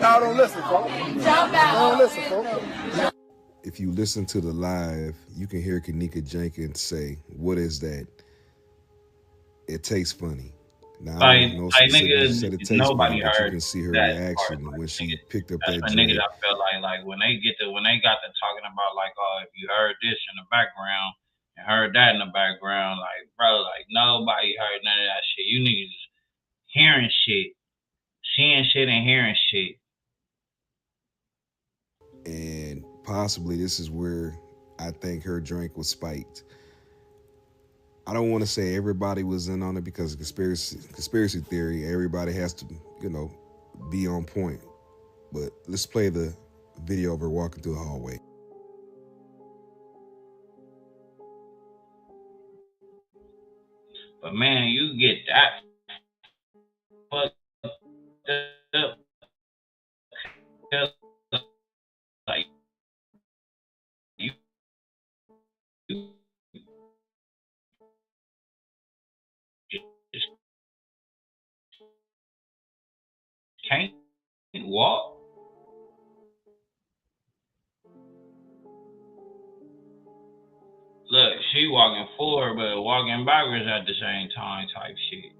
S22: Y'all don't listen, folks.
S1: Jump out.
S22: Don't listen, folks.
S21: If you listen to the live, you can hear Kenneka Jenkins say, "What is that?" It tastes funny. Now, I don't know
S3: niggas,
S21: said it tastes
S3: nobody
S21: funny, but
S3: heard
S21: you can see her
S3: that
S21: reaction
S3: part,
S21: when she
S3: niggas,
S21: picked up
S3: that's
S21: that
S3: what
S21: joint.
S3: niggas I felt like when they got to talking about like, oh, if you heard this in the background and heard that in the background, like, bro, like nobody heard none of that shit. You niggas hearing shit, seeing shit and hearing shit.
S21: And possibly this is where I think her drink was spiked. I don't want to say everybody was in on it because conspiracy theory, everybody has to, be on point. But let's play the video of her walking through the hallway.
S3: But man, you get that fucked up. Like you just can't walk. Look, she walking forward but walking backwards at the same time type shit.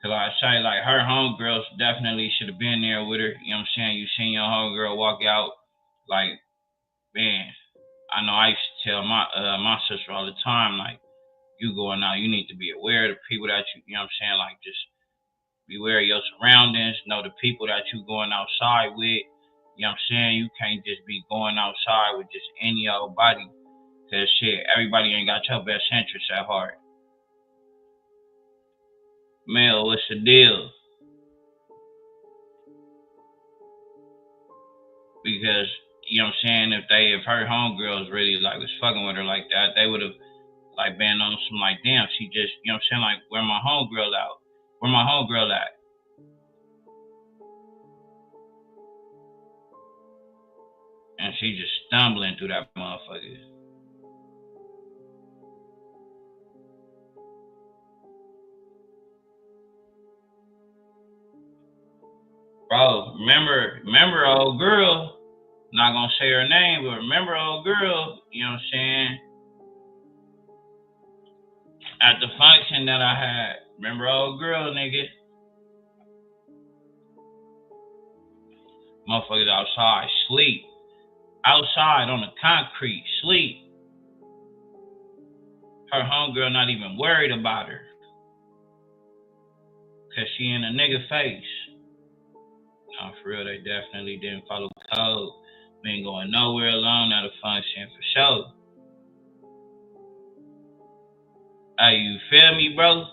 S3: Cause I say like her homegirls definitely should have been there with her. You know what I'm saying? You seen your homegirl walk out, like, man, I know I used to tell my sister all the time, like, you going out, you need to be aware of the people that you know what I'm saying? Like, just be aware of your surroundings, know the people that you going outside with. You know what I'm saying? You can't just be going outside with just any old body. Cause shit, everybody ain't got your best interests at heart. Mel, what's the deal? Because, you know what I'm saying, if her homegirls really like was fucking with her like that, they would have like been on some like, damn, she just, you know what I'm saying, like, where my homegirl out? Where my homegirl at? And she just stumbling through that motherfucker. Bro, remember old girl, not gonna say her name, but remember old girl, you know what I'm saying? At the function that I had, remember old girl, nigga? Motherfuckers outside, sleep. Outside on the concrete, sleep. Her homegirl not even worried about her. Cause she in a nigga face. No, for real, they definitely didn't follow code. We ain't going nowhere alone at a function for sure. Hey, you feel me, bro?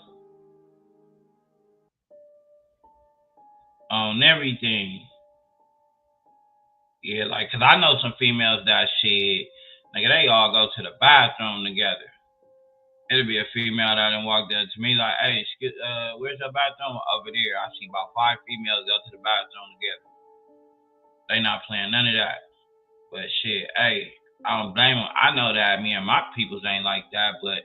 S3: On everything. Yeah, like, cause I know some females that shit, nigga, they all go to the bathroom together. It'll be a female that done walked up to me like, hey, where's the bathroom? Over there. I see about 5 females go to the bathroom together. They not playing none of that. But shit, hey, I don't blame them. I know that me and my peoples ain't like that, but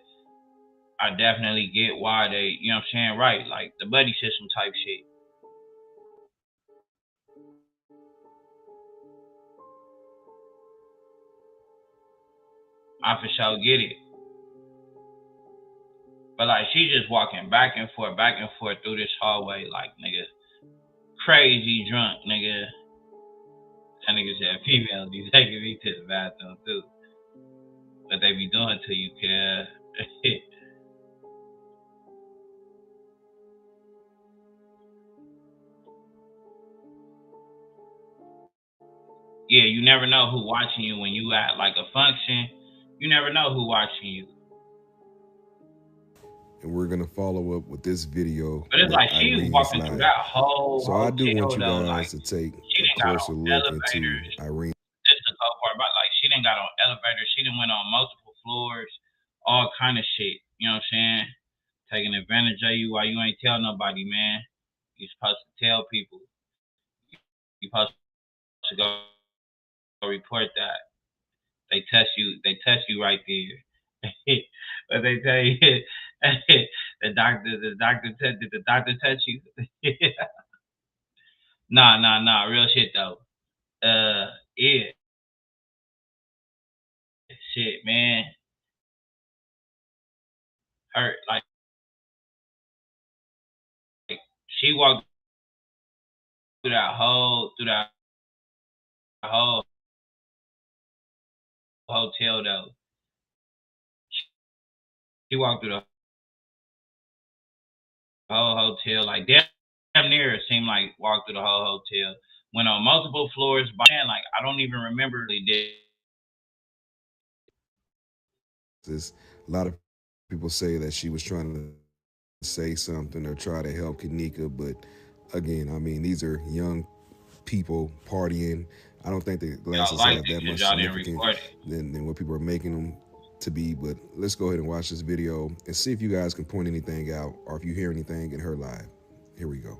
S3: I definitely get why they, you know what I'm saying, right, like the buddy system type shit. I for sure get it. But like, she just walking back and forth through this hallway, like, nigga, crazy drunk, nigga. That nigga said females be taking me to the bathroom too. what they be doing to you, kid. Yeah, you never know who watching you when you at like a function. You never know who watching you.
S21: And we're gonna follow up with this video.
S3: But it's like she was walking through that whole
S21: So I do want you
S3: though,
S21: guys to take a closer look into Irene.
S3: This is the cold part about like she done got on elevators, she done went on multiple floors, all kind of shit. You know what I'm saying? Taking advantage of you while you ain't tell nobody, man. You supposed to tell people. You supposed to go report that. They test you right there. But they tell you did the doctor touch you? Nah, real shit though. Yeah. Shit, man. Hurt like she walked through that whole hotel though. She walked through the whole hotel, like damn near it seemed like walked through the whole hotel. Went on multiple floors, but man, like I don't even remember they did.
S21: A lot of people say that she was trying to say something or try to help Kenneka, but again, I mean, these are young people partying. I don't think the glasses have that much significance than what people are making them to be, but let's go ahead and watch this video and see if you guys can point anything out or if you hear anything in her live. Here we go.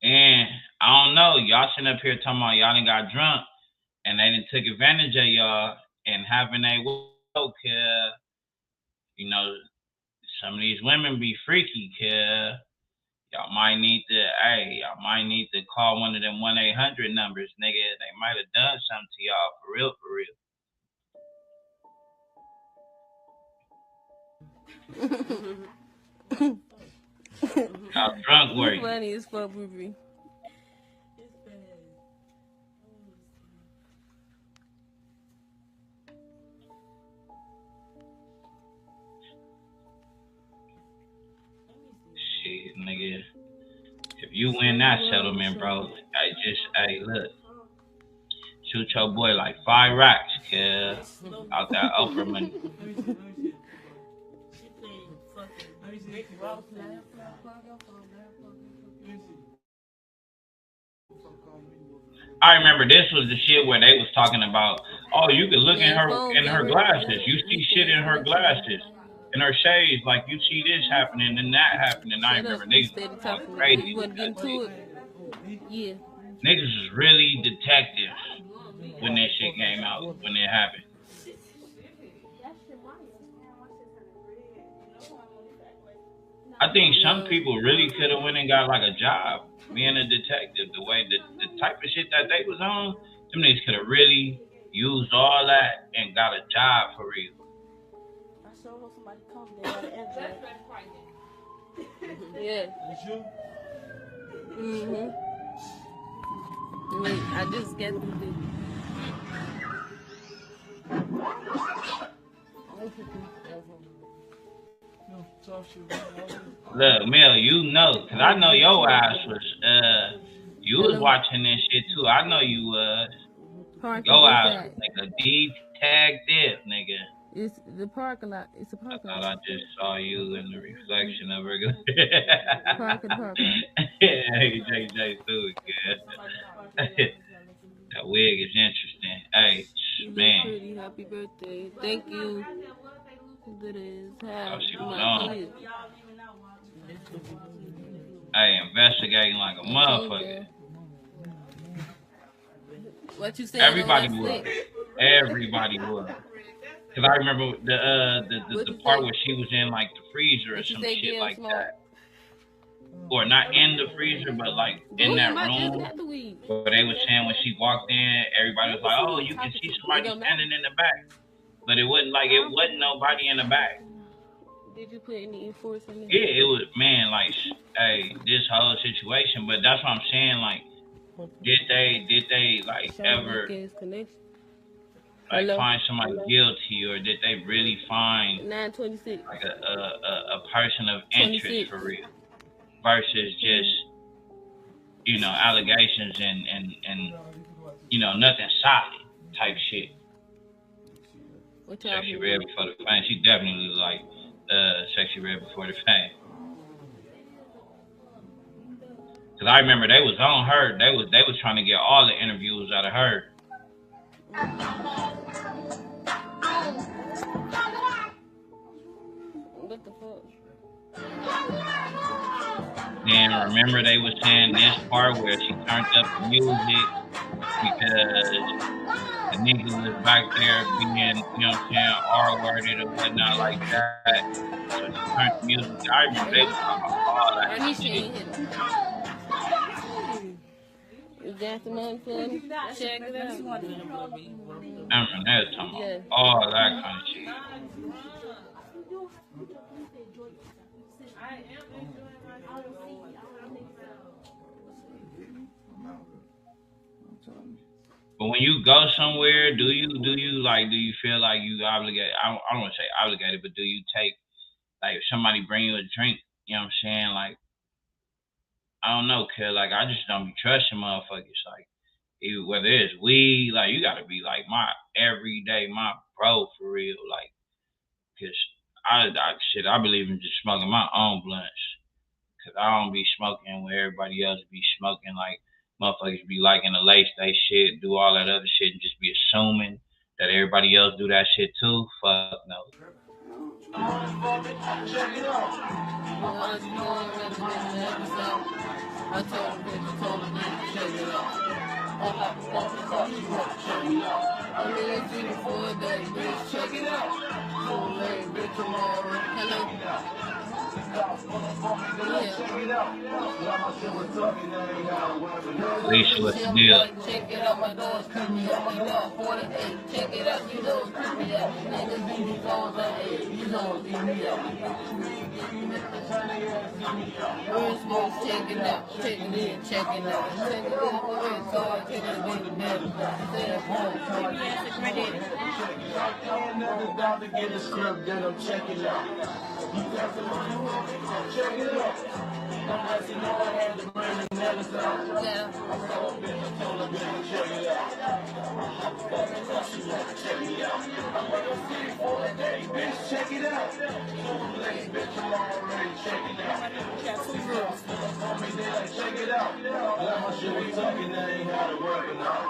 S3: And I don't know, y'all sitting up here talking about y'all done got drunk and they done took advantage of y'all and having a woke, you know, some of these women be freaky, kid. Y'all might need to call one of them 1-800 numbers, nigga. They might have done something to y'all for real, How drunk were you?
S1: Funny as fuck, Ruby.
S3: Shit, nigga. If you win that settlement, bro, hey, look. Shoot your boy like 5 racks, kid. Out that Oprah money. I remember this was the shit where they was talking about, oh, you could look in her glasses. You see shit in her glasses. In her shades, like you see this happening and that happening. I remember niggas talking crazy.
S1: You wasn't getting to it. Yeah.
S3: Niggas was really detectives when that shit came out, when it happened. I think some people really could have went and got like a job being a detective. The way the type of shit that they was on, them niggas could have really used all that and got a job for real.
S1: Yeah. Wait, I just get the
S3: Look, Mel, you know, cause I know your ass was you was watching this shit too. I know you was. Your ass was like a detective, nigga.
S1: It's the parking lot. It's a parking lot.
S3: I thought I just saw you in the reflection of her.
S1: Parking lot.
S3: Hey, JJ Stewart, that wig is interesting. Hey, man.
S1: Pretty. Happy birthday. Thank you. Good as hell.
S3: Oh, she was on. Hey, investigating like a motherfucker.
S1: What you said?
S3: Everybody would. Everybody would. Cause I remember the part where she was in like the freezer or some shit like that, or not in the freezer, but like in that room. But they were saying when she walked in, everybody was like, "Oh, you can see somebody standing in the back," but it wasn't nobody in the back.
S1: Did you put any enforce in there?
S3: Yeah, it was, man, like, hey, this whole situation. But that's what I'm saying. Like, did they like ever? like find somebody guilty, or did they really find
S1: 926
S3: like a person of interest for real, versus just allegations and nothing solid type shit. Sexy Red Before the Fame. She definitely looked like Sexy Red Before the Fame. Cause I remember they was on her. They was trying to get all the interviews out of her.
S1: What the fuck?
S3: Then remember they was saying this part where she turned up the music because the nigga was back there being, R-worded or whatnot like that. So she turned the music. I remember they was talking about all that shit.
S1: Is that the money for me? Check it out.
S3: I remember they was talking about all that kind of shit. But when you go somewhere, do you feel like you obligated? I don't want to say obligated, but do you take, like, if somebody bring you a drink, you know what I'm saying? Like, I don't know, cause like I just don't be trusting motherfuckers. Like, whether it's weed, like you gotta be like my everyday, my bro for real. Like, cause I believe in just smoking my own blunts. Cause I don't be smoking where everybody else be smoking. Like, motherfuckers be liking to lace they shit, do all that other shit, and just be assuming that everybody else do that shit too. Fuck no.
S1: I told him, check it out. I'm in the for a day, bitch, check it out. Bitch, tomorrow. Hello.
S3: Lisa, what's the deal?
S1: Check it out, my doors coming up, my door 48. Check it out, you know it's coming up. Niggas be these phones at 8, you know it's me up. Where's smoke, check it out, check it in, check it out. Check it out, where's going, check it in,
S10: to get a script, then I'm checking out. You got the money, check it out. I'm asking all I had to bring the medicine out. Yeah. I'm so bitch, I told her, baby, check it out. She wanna check me out. I'm gonna see you for a day, bitch, check it out. So late, bitch, I'm already checking out. Got two girls, on me, they like, check it out. Let my shit be talking, they ain't how to work it out.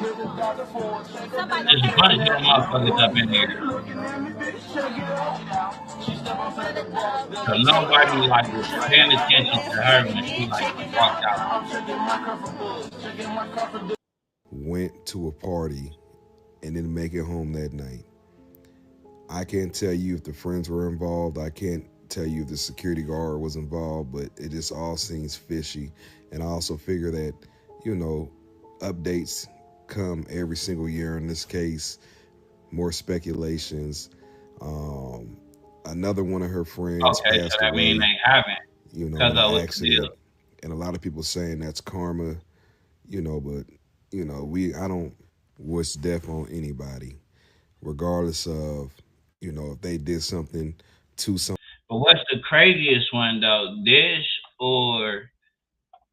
S10: With the doctor for check it out.
S3: There's a bunch of them motherfuckers up in here. So nobody like was paying attention to her when she like walked out.
S21: Went to a party and didn't make it home that night. I can't tell you if the friends were involved. I can't tell you if the security guard was involved, but it just all seems fishy. And I also figure that, updates come every single year in this case, more speculations. Another one of her friends passed
S3: so that
S21: away,
S3: mean they haven't.
S21: in an accident. And a lot of people saying that's karma, but I don't wish death on anybody, regardless of, if they did something to something.
S3: But what's the craziest one though? This or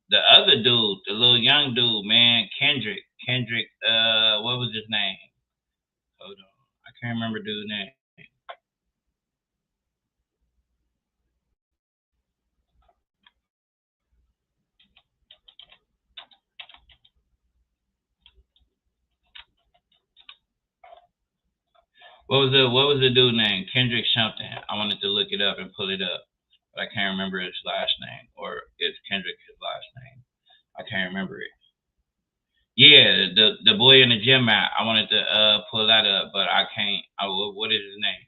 S3: the other dude, the little young dude, man, Kendrick, what was his name? Hold on. I can't remember dude's name. What was the dude name? Kendrick something. I wanted to look it up and pull it up, but I can't remember his last name, or is Kendrick his last name? I can't remember it. Yeah, the boy in the gym mat. I wanted to pull that up, but I can't. What is his name?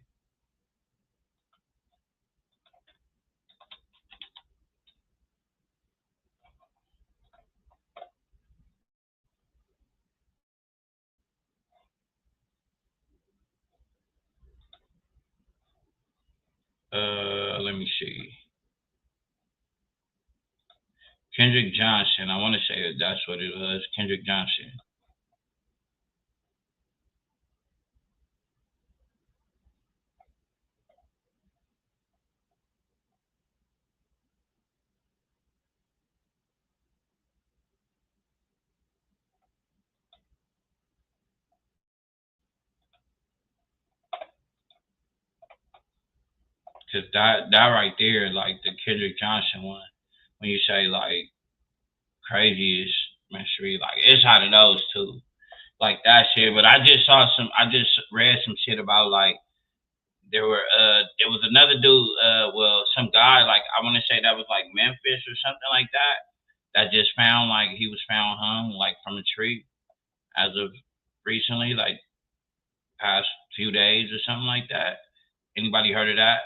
S3: Let me see. Kendrick Johnson. I want to say that's what it was. Kendrick Johnson. Cause that right there, like the Kendrick Johnson one, when you say like craziest mystery, like it's out of those two, like that shit. But I just read some shit about like there was another dude, some guy, like I want to say that was like Memphis or something like that just found, like he was found hung like from a tree as of recently, like past few days or something like that. Anybody heard of that?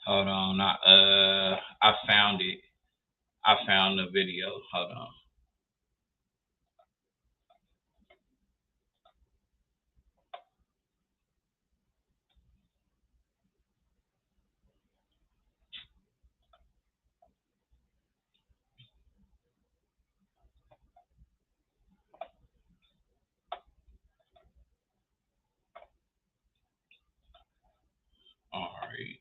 S3: Hold on, I found it. I found the video. Hold on. All right.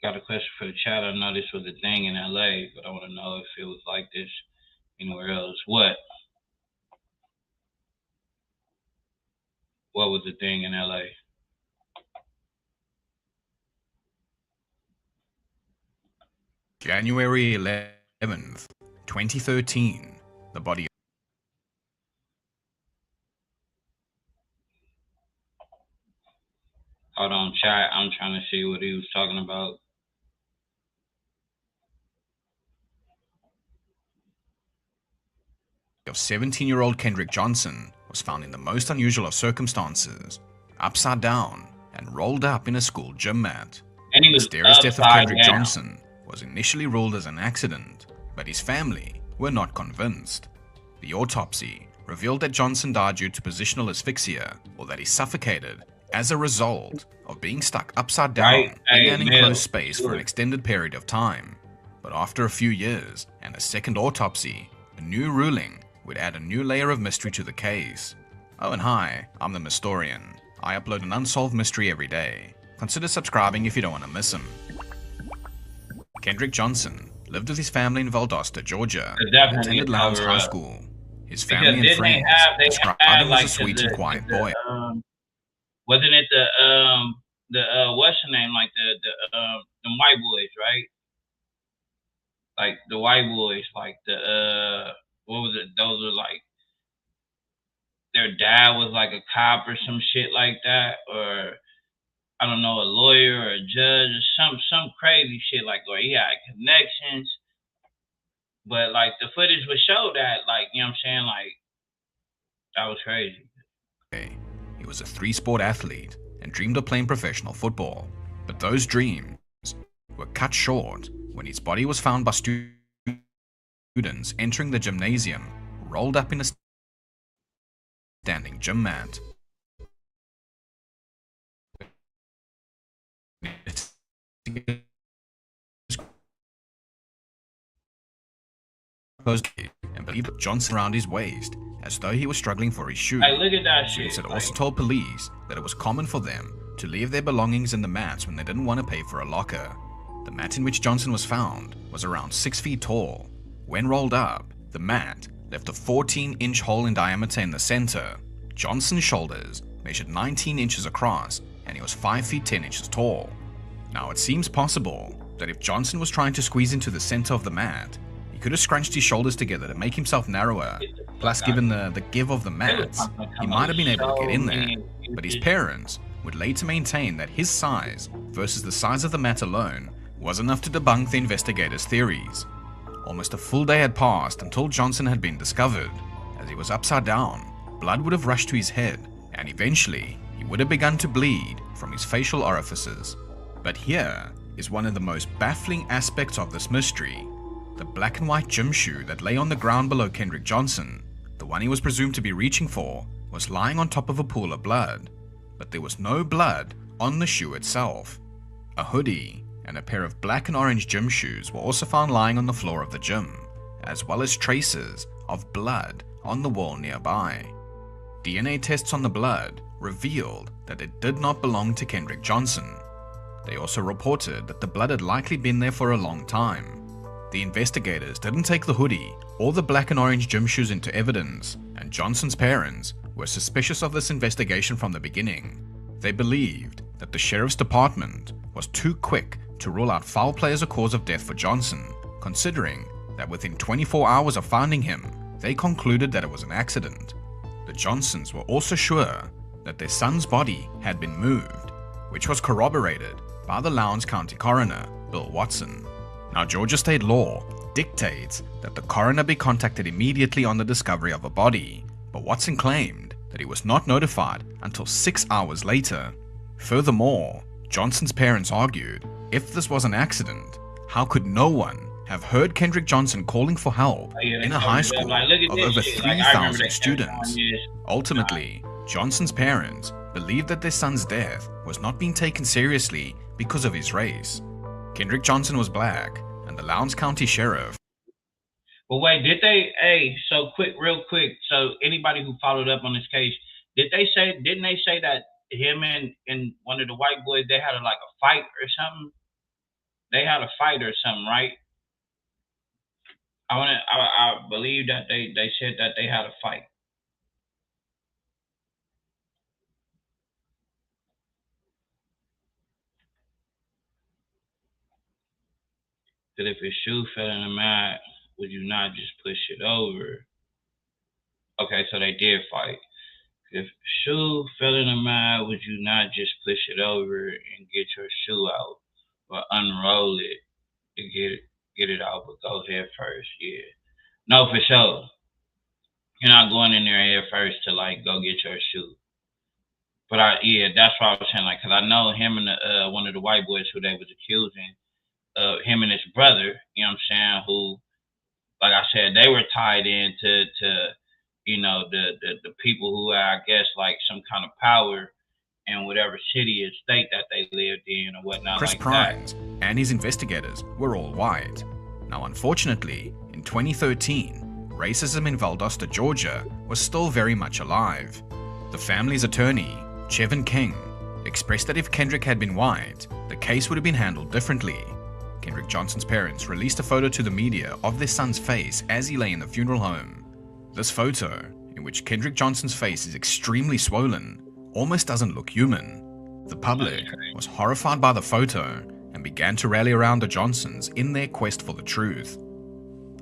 S3: Got a question for the chat. I know this was a thing in LA, but I want to know if it was like this anywhere else. What was the thing in LA?
S4: January 11th, 2013. The body.
S3: Hold on, chat. I'm trying to see what he was talking about.
S4: Of 17-year-old Kendrick Johnson was found in the most unusual of circumstances, upside down and rolled up in a school gym mat.
S3: And he was
S4: The mysterious death of Kendrick
S3: down.
S4: Johnson was initially ruled as an accident, but his family were not convinced. The autopsy revealed that Johnson died due to positional asphyxia, or that he suffocated as a result of being stuck upside down in an enclosed space for an extended period of time. But after a few years and a second autopsy, a new ruling would add a new layer of mystery to the case. Oh, and hi, I'm the Mystorian. I upload an unsolved mystery every day. Consider subscribing if you don't want to miss him. Kendrick Johnson lived with his family in Valdosta, Georgia, and attended Lowndes High School. His family and friends described him as a sweet and quiet boy.
S3: Wasn't it the what's her name, like the white boys, right? Like the white boys, like the what was it? Those were like their dad was like a cop or some shit like that, or I don't know, a lawyer or a judge or some crazy shit, like, or he had connections. But like the footage would show that, like, you know what I'm saying, like that was crazy.
S4: He was a three-sport athlete and dreamed of playing professional football. But those dreams were cut short when his body was found by students entering the gymnasium, rolled up in a standing gym mat. And believed Johnson around his waist, as though he was struggling for his shoe.
S3: Hey, look at that shit.
S4: Students had also told police that it was common for them to leave their belongings in the mats when they didn't want to pay for a locker. The mat in which Johnson was found was around 6 feet tall. When rolled up, the mat left a 14-inch hole in diameter in the center. Johnson's shoulders measured 19 inches across, and he was 5 feet 10 inches tall. Now, it seems possible that if Johnson was trying to squeeze into the center of the mat, he could have scrunched his shoulders together to make himself narrower. Plus, given the give of the mats, he might have been able to get in there. But his parents would later maintain that his size versus the size of the mat alone was enough to debunk the investigators' theories. Almost a full day had passed until Johnson had been discovered. As he was upside down, blood would have rushed to his head, and eventually he would have begun to bleed from his facial orifices. But here is one of the most baffling aspects of this mystery. The black and white gym shoe that lay on the ground below Kendrick Johnson, the one he was presumed to be reaching for, was lying on top of a pool of blood. But there was no blood on the shoe itself. A hoodie and a pair of black and orange gym shoes were also found lying on the floor of the gym, as well as traces of blood on the wall nearby. DNA tests on the blood revealed that it did not belong to Kendrick Johnson. They also reported that the blood had likely been there for a long time. The investigators didn't take the hoodie or the black and orange gym shoes into evidence, and Johnson's parents were suspicious of this investigation from the beginning. They believed that the sheriff's department was too quick to rule out foul play as a cause of death for Johnson, considering that within 24 hours of finding him, they concluded that it was an accident. The Johnsons were also sure that their son's body had been moved, which was corroborated by the Lowndes County coroner, Bill Watson. Now, Georgia state law dictates that the coroner be contacted immediately on the discovery of a body, but Watson claimed that he was not notified until 6 hours later. Furthermore, Johnson's parents argued, if this was an accident, how could no one have heard Kendrick Johnson calling for help in a high school of over 3,000 students? Ultimately, Johnson's parents believed that their son's death was not being taken seriously because of his race. Kendrick Johnson was black, and the Lowndes County Sheriff.
S3: But wait, so real quick, so anybody who followed up on this case, didn't they say that him and one of the white boys, they had a fight or something? They had a fight or something, right? I believe that they said that they had a fight. That if a shoe fell in the mat, would you not just push it over? Okay, so they did fight. If a shoe fell in the mat, would you not just push it over and get your shoe out, or unroll it to get it out, but go head first? Yeah, no, for sure. You're not going in there head first to go get your shoe. But that's what I was saying, cause I know him and one of the white boys who they was accusing. Him and his brother, you know what I'm saying, who, like I said, they were tied into the people who had, I guess, some kind of power in whatever city or state that they lived in or whatnot.
S4: Chris Prynes and his investigators were all white. Now, unfortunately, in 2013, racism in Valdosta, Georgia was still very much alive. The family's attorney, Chevin King, expressed that if Kendrick had been white, the case would have been handled differently. Kendrick Johnson's parents released a photo to the media of their son's face as he lay in the funeral home. This photo, in which Kendrick Johnson's face is extremely swollen, almost doesn't look human. The public was horrified by the photo and began to rally around the Johnsons in their quest for the truth.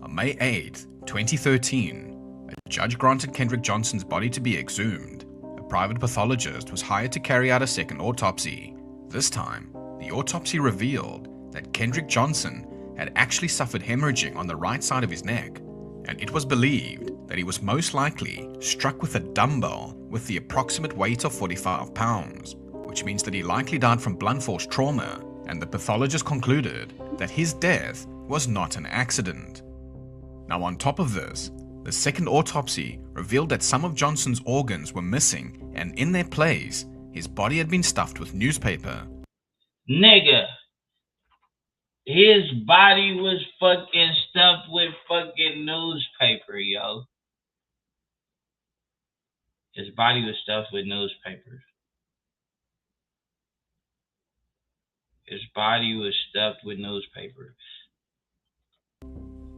S4: On May 8, 2013, a judge granted Kendrick Johnson's body to be exhumed. A private pathologist was hired to carry out a second autopsy. This time, the autopsy revealed that Kendrick Johnson had actually suffered hemorrhaging on the right side of his neck, and it was believed that he was most likely struck with a dumbbell with the approximate weight of 45 pounds, which means that he likely died from blunt force trauma, and the pathologist concluded that his death was not an accident. Now, on top of this, the second autopsy revealed that some of Johnson's organs were missing, and in their place, his body had been stuffed with newspaper.
S3: Nigga, his body was fucking stuffed with fucking newspaper, yo. His body was stuffed with newspapers. His body was stuffed with newspapers.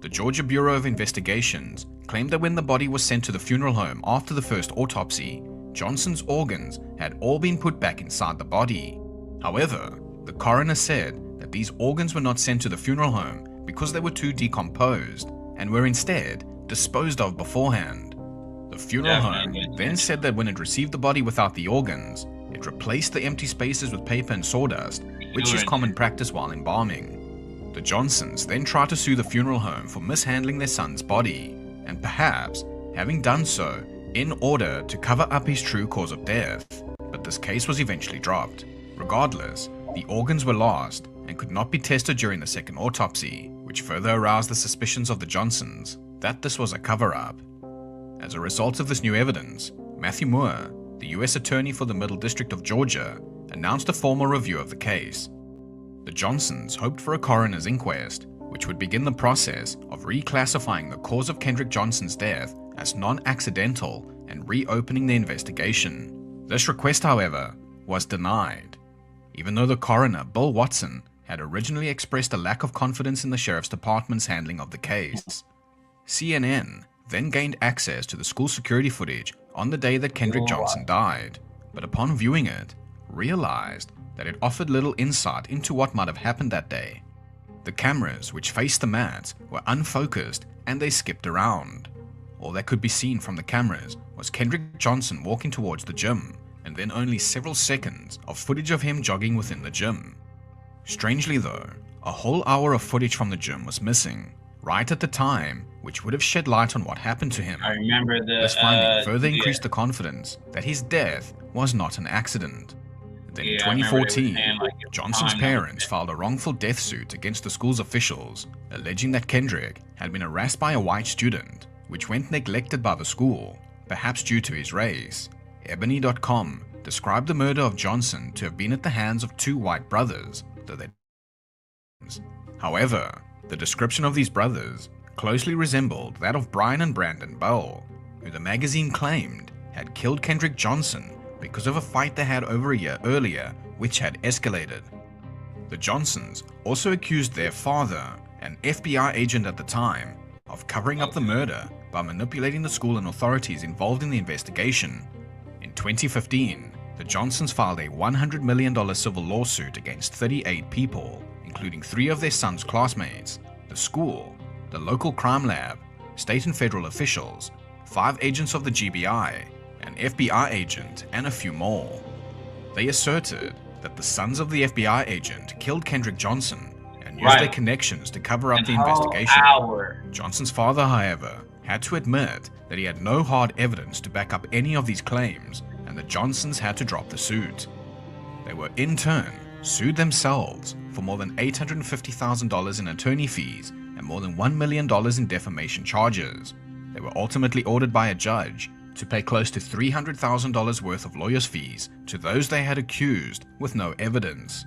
S4: The Georgia Bureau of Investigations claimed that when the body was sent to the funeral home after the first autopsy, Johnson's organs had all been put back inside the body. However, the coroner said that these organs were not sent to the funeral home because they were too decomposed and were instead disposed of beforehand. The funeral home then said that when it received the body without the organs, it replaced the empty spaces with paper and sawdust, which is common practice while embalming. The Johnsons then tried to sue the funeral home for mishandling their son's body, and perhaps, having done so, in order to cover up his true cause of death, but this case was eventually dropped. Regardless, the organs were lost and could not be tested during the second autopsy, which further aroused the suspicions of the Johnsons that this was a cover-up. As a result of this new evidence, Matthew Moore, the U.S. Attorney for the Middle District of Georgia, announced a formal review of the case. The Johnsons hoped for a coroner's inquest, which would begin the process of reclassifying the cause of Kendrick Johnson's death as non-accidental and reopening the investigation. This request, however, was denied. Even though the coroner, Bill Watson, had originally expressed a lack of confidence in the sheriff's department's handling of the case. CNN then gained access to the school security footage on the day that Kendrick Johnson died, but upon viewing it, realized that it offered little insight into what might have happened that day. The cameras which faced the mat were unfocused and they skipped around. All that could be seen from the cameras was Kendrick Johnson walking towards the gym, and then only several seconds of footage of him jogging within the gym. Strangely though, a whole hour of footage from the gym was missing, right at the time, which would have shed light on what happened to him.
S3: I remember
S4: This finding further increased the confidence that his death was not an accident. Then in 2014, Johnson's parents filed a wrongful death suit against the school's officials, alleging that Kendrick had been harassed by a white student, which went neglected by the school, perhaps due to his race. Ebony.com described the murder of Johnson to have been at the hands of two white brothers, though they... However, the description of these brothers closely resembled that of Brian and Brandon Bell, who the magazine claimed had killed Kendrick Johnson because of a fight they had over a year earlier, which had escalated. The Johnsons also accused their father, an FBI agent at the time, of covering up the murder by manipulating the school and authorities involved in the investigation. In 2015, the Johnsons filed a $100 million civil lawsuit against 38 people, including 3 of their sons' classmates, the school, the local crime lab, state and federal officials, 5 agents of the GBI, an FBI agent, and a few more. They asserted that the sons of the FBI agent killed Kendrick Johnson and used their connections to cover up the investigation. Johnson's father, however, had to admit that he had no hard evidence to back up any of these claims, and the Johnsons had to drop the suit. They were in turn sued themselves for more than $850,000 in attorney fees and more than $1 million in defamation charges. They were ultimately ordered by a judge to pay close to $300,000 worth of lawyers' fees to those they had accused with no evidence.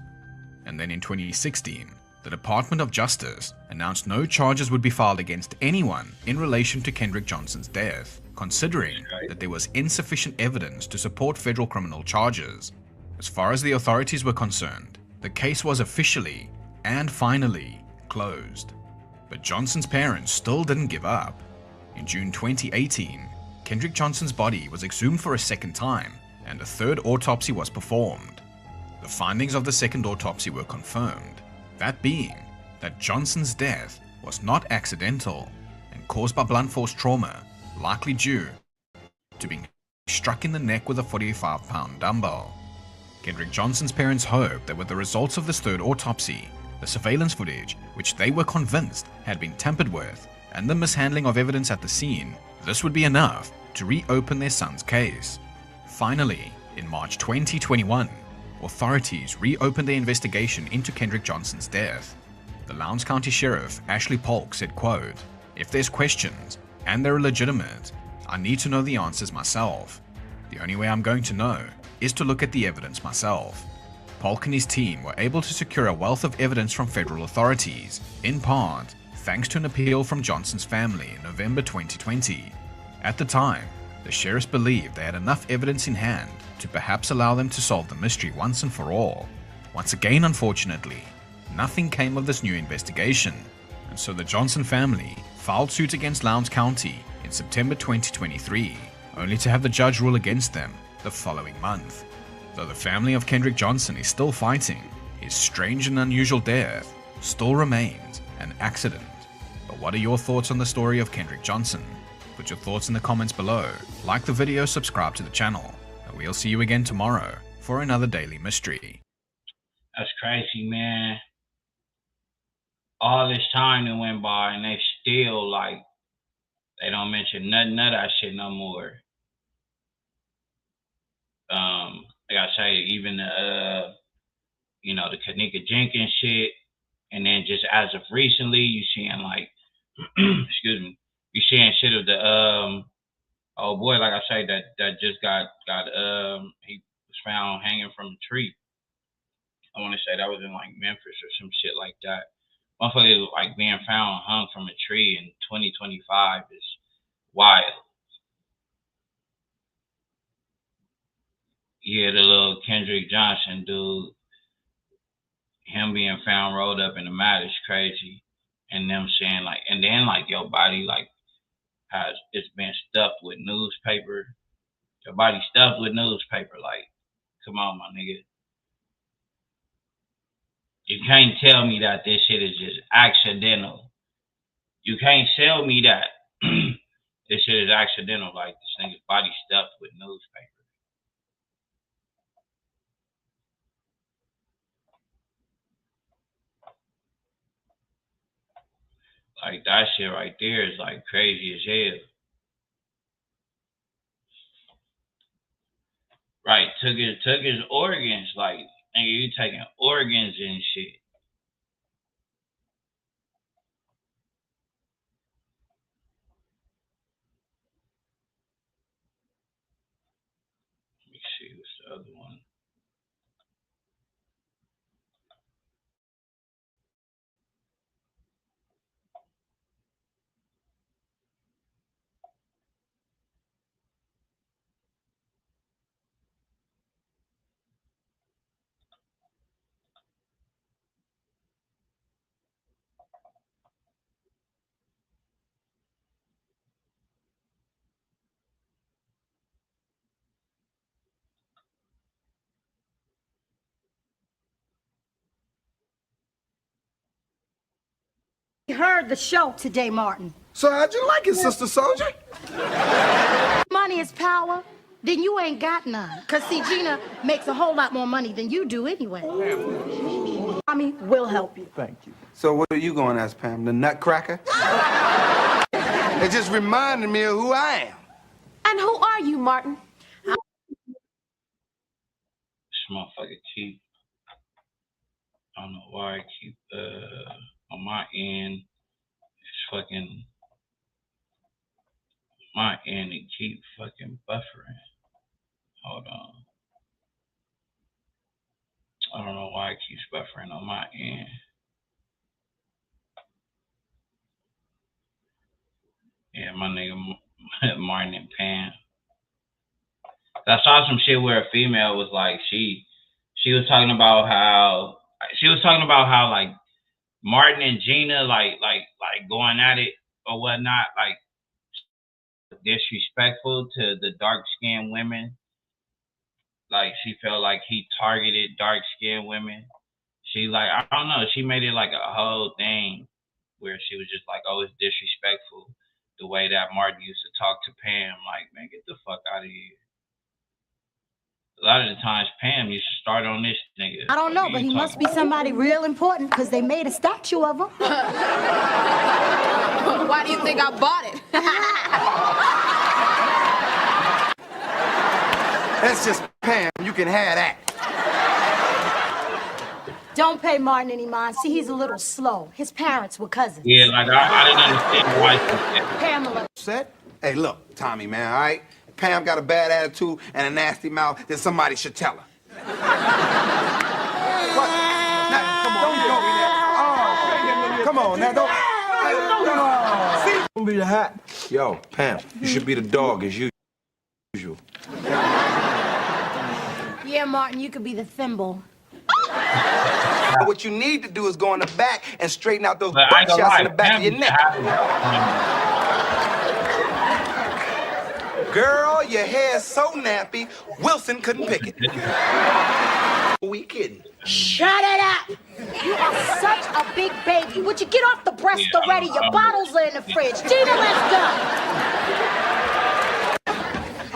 S4: And then in 2016, the Department of Justice announced no charges would be filed against anyone in relation to Kendrick Johnson's death, considering that there was insufficient evidence to support federal criminal charges. As far as the authorities were concerned, the case was officially and finally closed. But Johnson's parents still didn't give up. In June 2018, Kendrick Johnson's body was exhumed for a second time, and a third autopsy was performed. The findings of the second autopsy were confirmed, that being that Johnson's death was not accidental and caused by blunt force trauma, likely due to being struck in the neck with a 45-pound dumbbell. Kendrick Johnson's parents hoped that with the results of this third autopsy, the surveillance footage, which they were convinced had been tampered with, and the mishandling of evidence at the scene, this would be enough to reopen their son's case. Finally, in March 2021, authorities reopened their investigation into Kendrick Johnson's death. The Lowndes County Sheriff, Ashley Polk, said, quote, "If there's questions, and they're legitimate, I need to know the answers myself. The only way I'm going to know is to look at the evidence myself." Polk and his team were able to secure a wealth of evidence from federal authorities, in part thanks to an appeal from Johnson's family in November 2020. At the time, the sheriffs believed they had enough evidence in hand to perhaps allow them to solve the mystery once and for all. Once again, unfortunately, nothing came of this new investigation, and so the Johnson family filed suit against Lowndes County in September 2023, only to have the judge rule against them the following month. Though the family of Kendrick Johnson is still fighting, his strange and unusual death still remains an accident. But what are your thoughts on the story of Kendrick Johnson? Put your thoughts in the comments below, like the video, subscribe to the channel, and we'll see you again tomorrow for another daily mystery.
S3: That's crazy, man. All this time that went by and they still, like, they don't mention nothing of that shit no more. Like I say, even the the Kenneka Jenkins shit, and then just as of recently, you seeing like, excuse me, you seeing shit of the oh boy, like I say, that just got he was found hanging from a tree. I want to say that was in like Memphis or some shit like that. Motherfuckers like being found hung from a tree in 2025 is wild. Yeah, the little Kendrick Johnson dude, him being found rolled up in the mat is crazy. And them saying like, and then like your body like has it's been stuffed with newspaper. Your body stuffed with newspaper. Like, come on, my nigga. You can't tell me that this shit is just accidental. You can't tell me that this shit is accidental. Like this nigga's body stuffed with newspaper. Like that shit right there is like crazy as hell. Right, took his organs. Like, nigga, you taking organs and shit. Let me see what's the other one.
S5: Heard the show today, Martin.
S10: So how'd you like it, Sister Soldier?
S5: Money is power. Then you ain't got none. Cause see, Gina makes a whole lot more money than you do anyway. Mommy will help you.
S10: Thank you. So what are you going as, Pam? The Nutcracker? It just reminded me of who I am.
S5: And who are you, Martin?
S3: This motherfucker keep. I don't know why I keep on my end. It's fucking my end. It keep fucking buffering. Hold on. I don't know why it keeps buffering on my end. Yeah, my nigga Martin and Pam. I saw some shit where a female was like, she was talking about how like Martin and Gina like going at it or whatnot, like disrespectful to the dark-skinned women. Like she felt like he targeted dark-skinned women. She like, I don't know, she made it like a whole thing where she was just like, oh, it's disrespectful the way that Martin used to talk to Pam. Like, man, get the fuck out of here. A lot of the times Pam used to start on this nigga.
S5: I don't know, but he must be somebody real important because they made a statue of him.
S1: Why do you think I bought it?
S10: That's just Pam. You can have that.
S5: Don't pay Martin any mind. See, he's a little slow. His parents were cousins.
S3: Yeah, like I didn't understand why she said
S5: Pamela.
S10: Set? Hey, look, Tommy, man, all right? Pam got a bad attitude and a nasty mouth, then somebody should tell her. What? Now, come on, now, don't. See? Don't be the hat. Yo, Pam, you should be the dog as usual.
S5: Yeah, Martin, you could be the thimble.
S10: What you need to do is go in the back and straighten out those
S3: But
S10: butt shots in the back of your neck. Girl, your hair's so nappy, Wilson couldn't pick it. We kidding?
S5: Shut it up! You are such a big baby. Would you get off the breast already? Your bottles are in the fridge. Gina, let's go!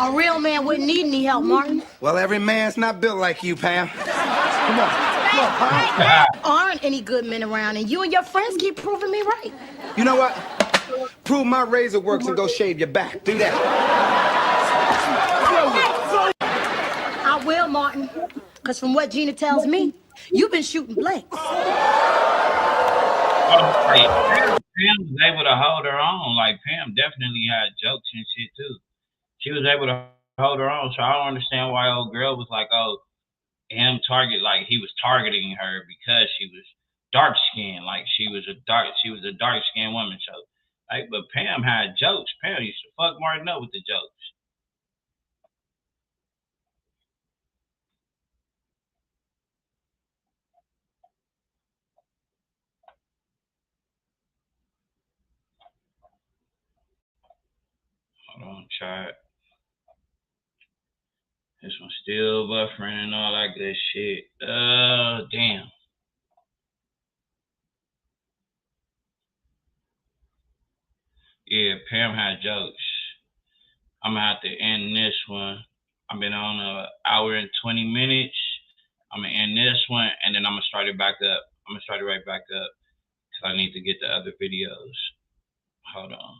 S5: A real man wouldn't need any help, Martin.
S10: Well, every man's not built like you, Pam. Come on.
S5: Aren't any good men around, and you and your friends keep proving me right.
S10: You know what? Prove my razor works and go shave your back. Do that.
S5: I will, Martin. Because from what Gina tells me, you've been shooting blanks.
S3: Pam was able to hold her own. Like, Pam definitely had jokes and shit, too. She was able to hold her own, so I don't understand why old girl was like, oh, him target, like, he was targeting her because she was dark-skinned. Like, she was a dark-skinned woman, so. Like, but Pam had jokes. Pam used to fuck Martin up with the jokes. Hold on, chat. This one's still buffering and all that good shit. Damn. Yeah, Pam had jokes. I'm gonna have to end this one. I've been on an hour and 20 minutes. I'm gonna end this one and then I'm gonna start it back up. I'm gonna start it right back up because I need to get the other videos. Hold on.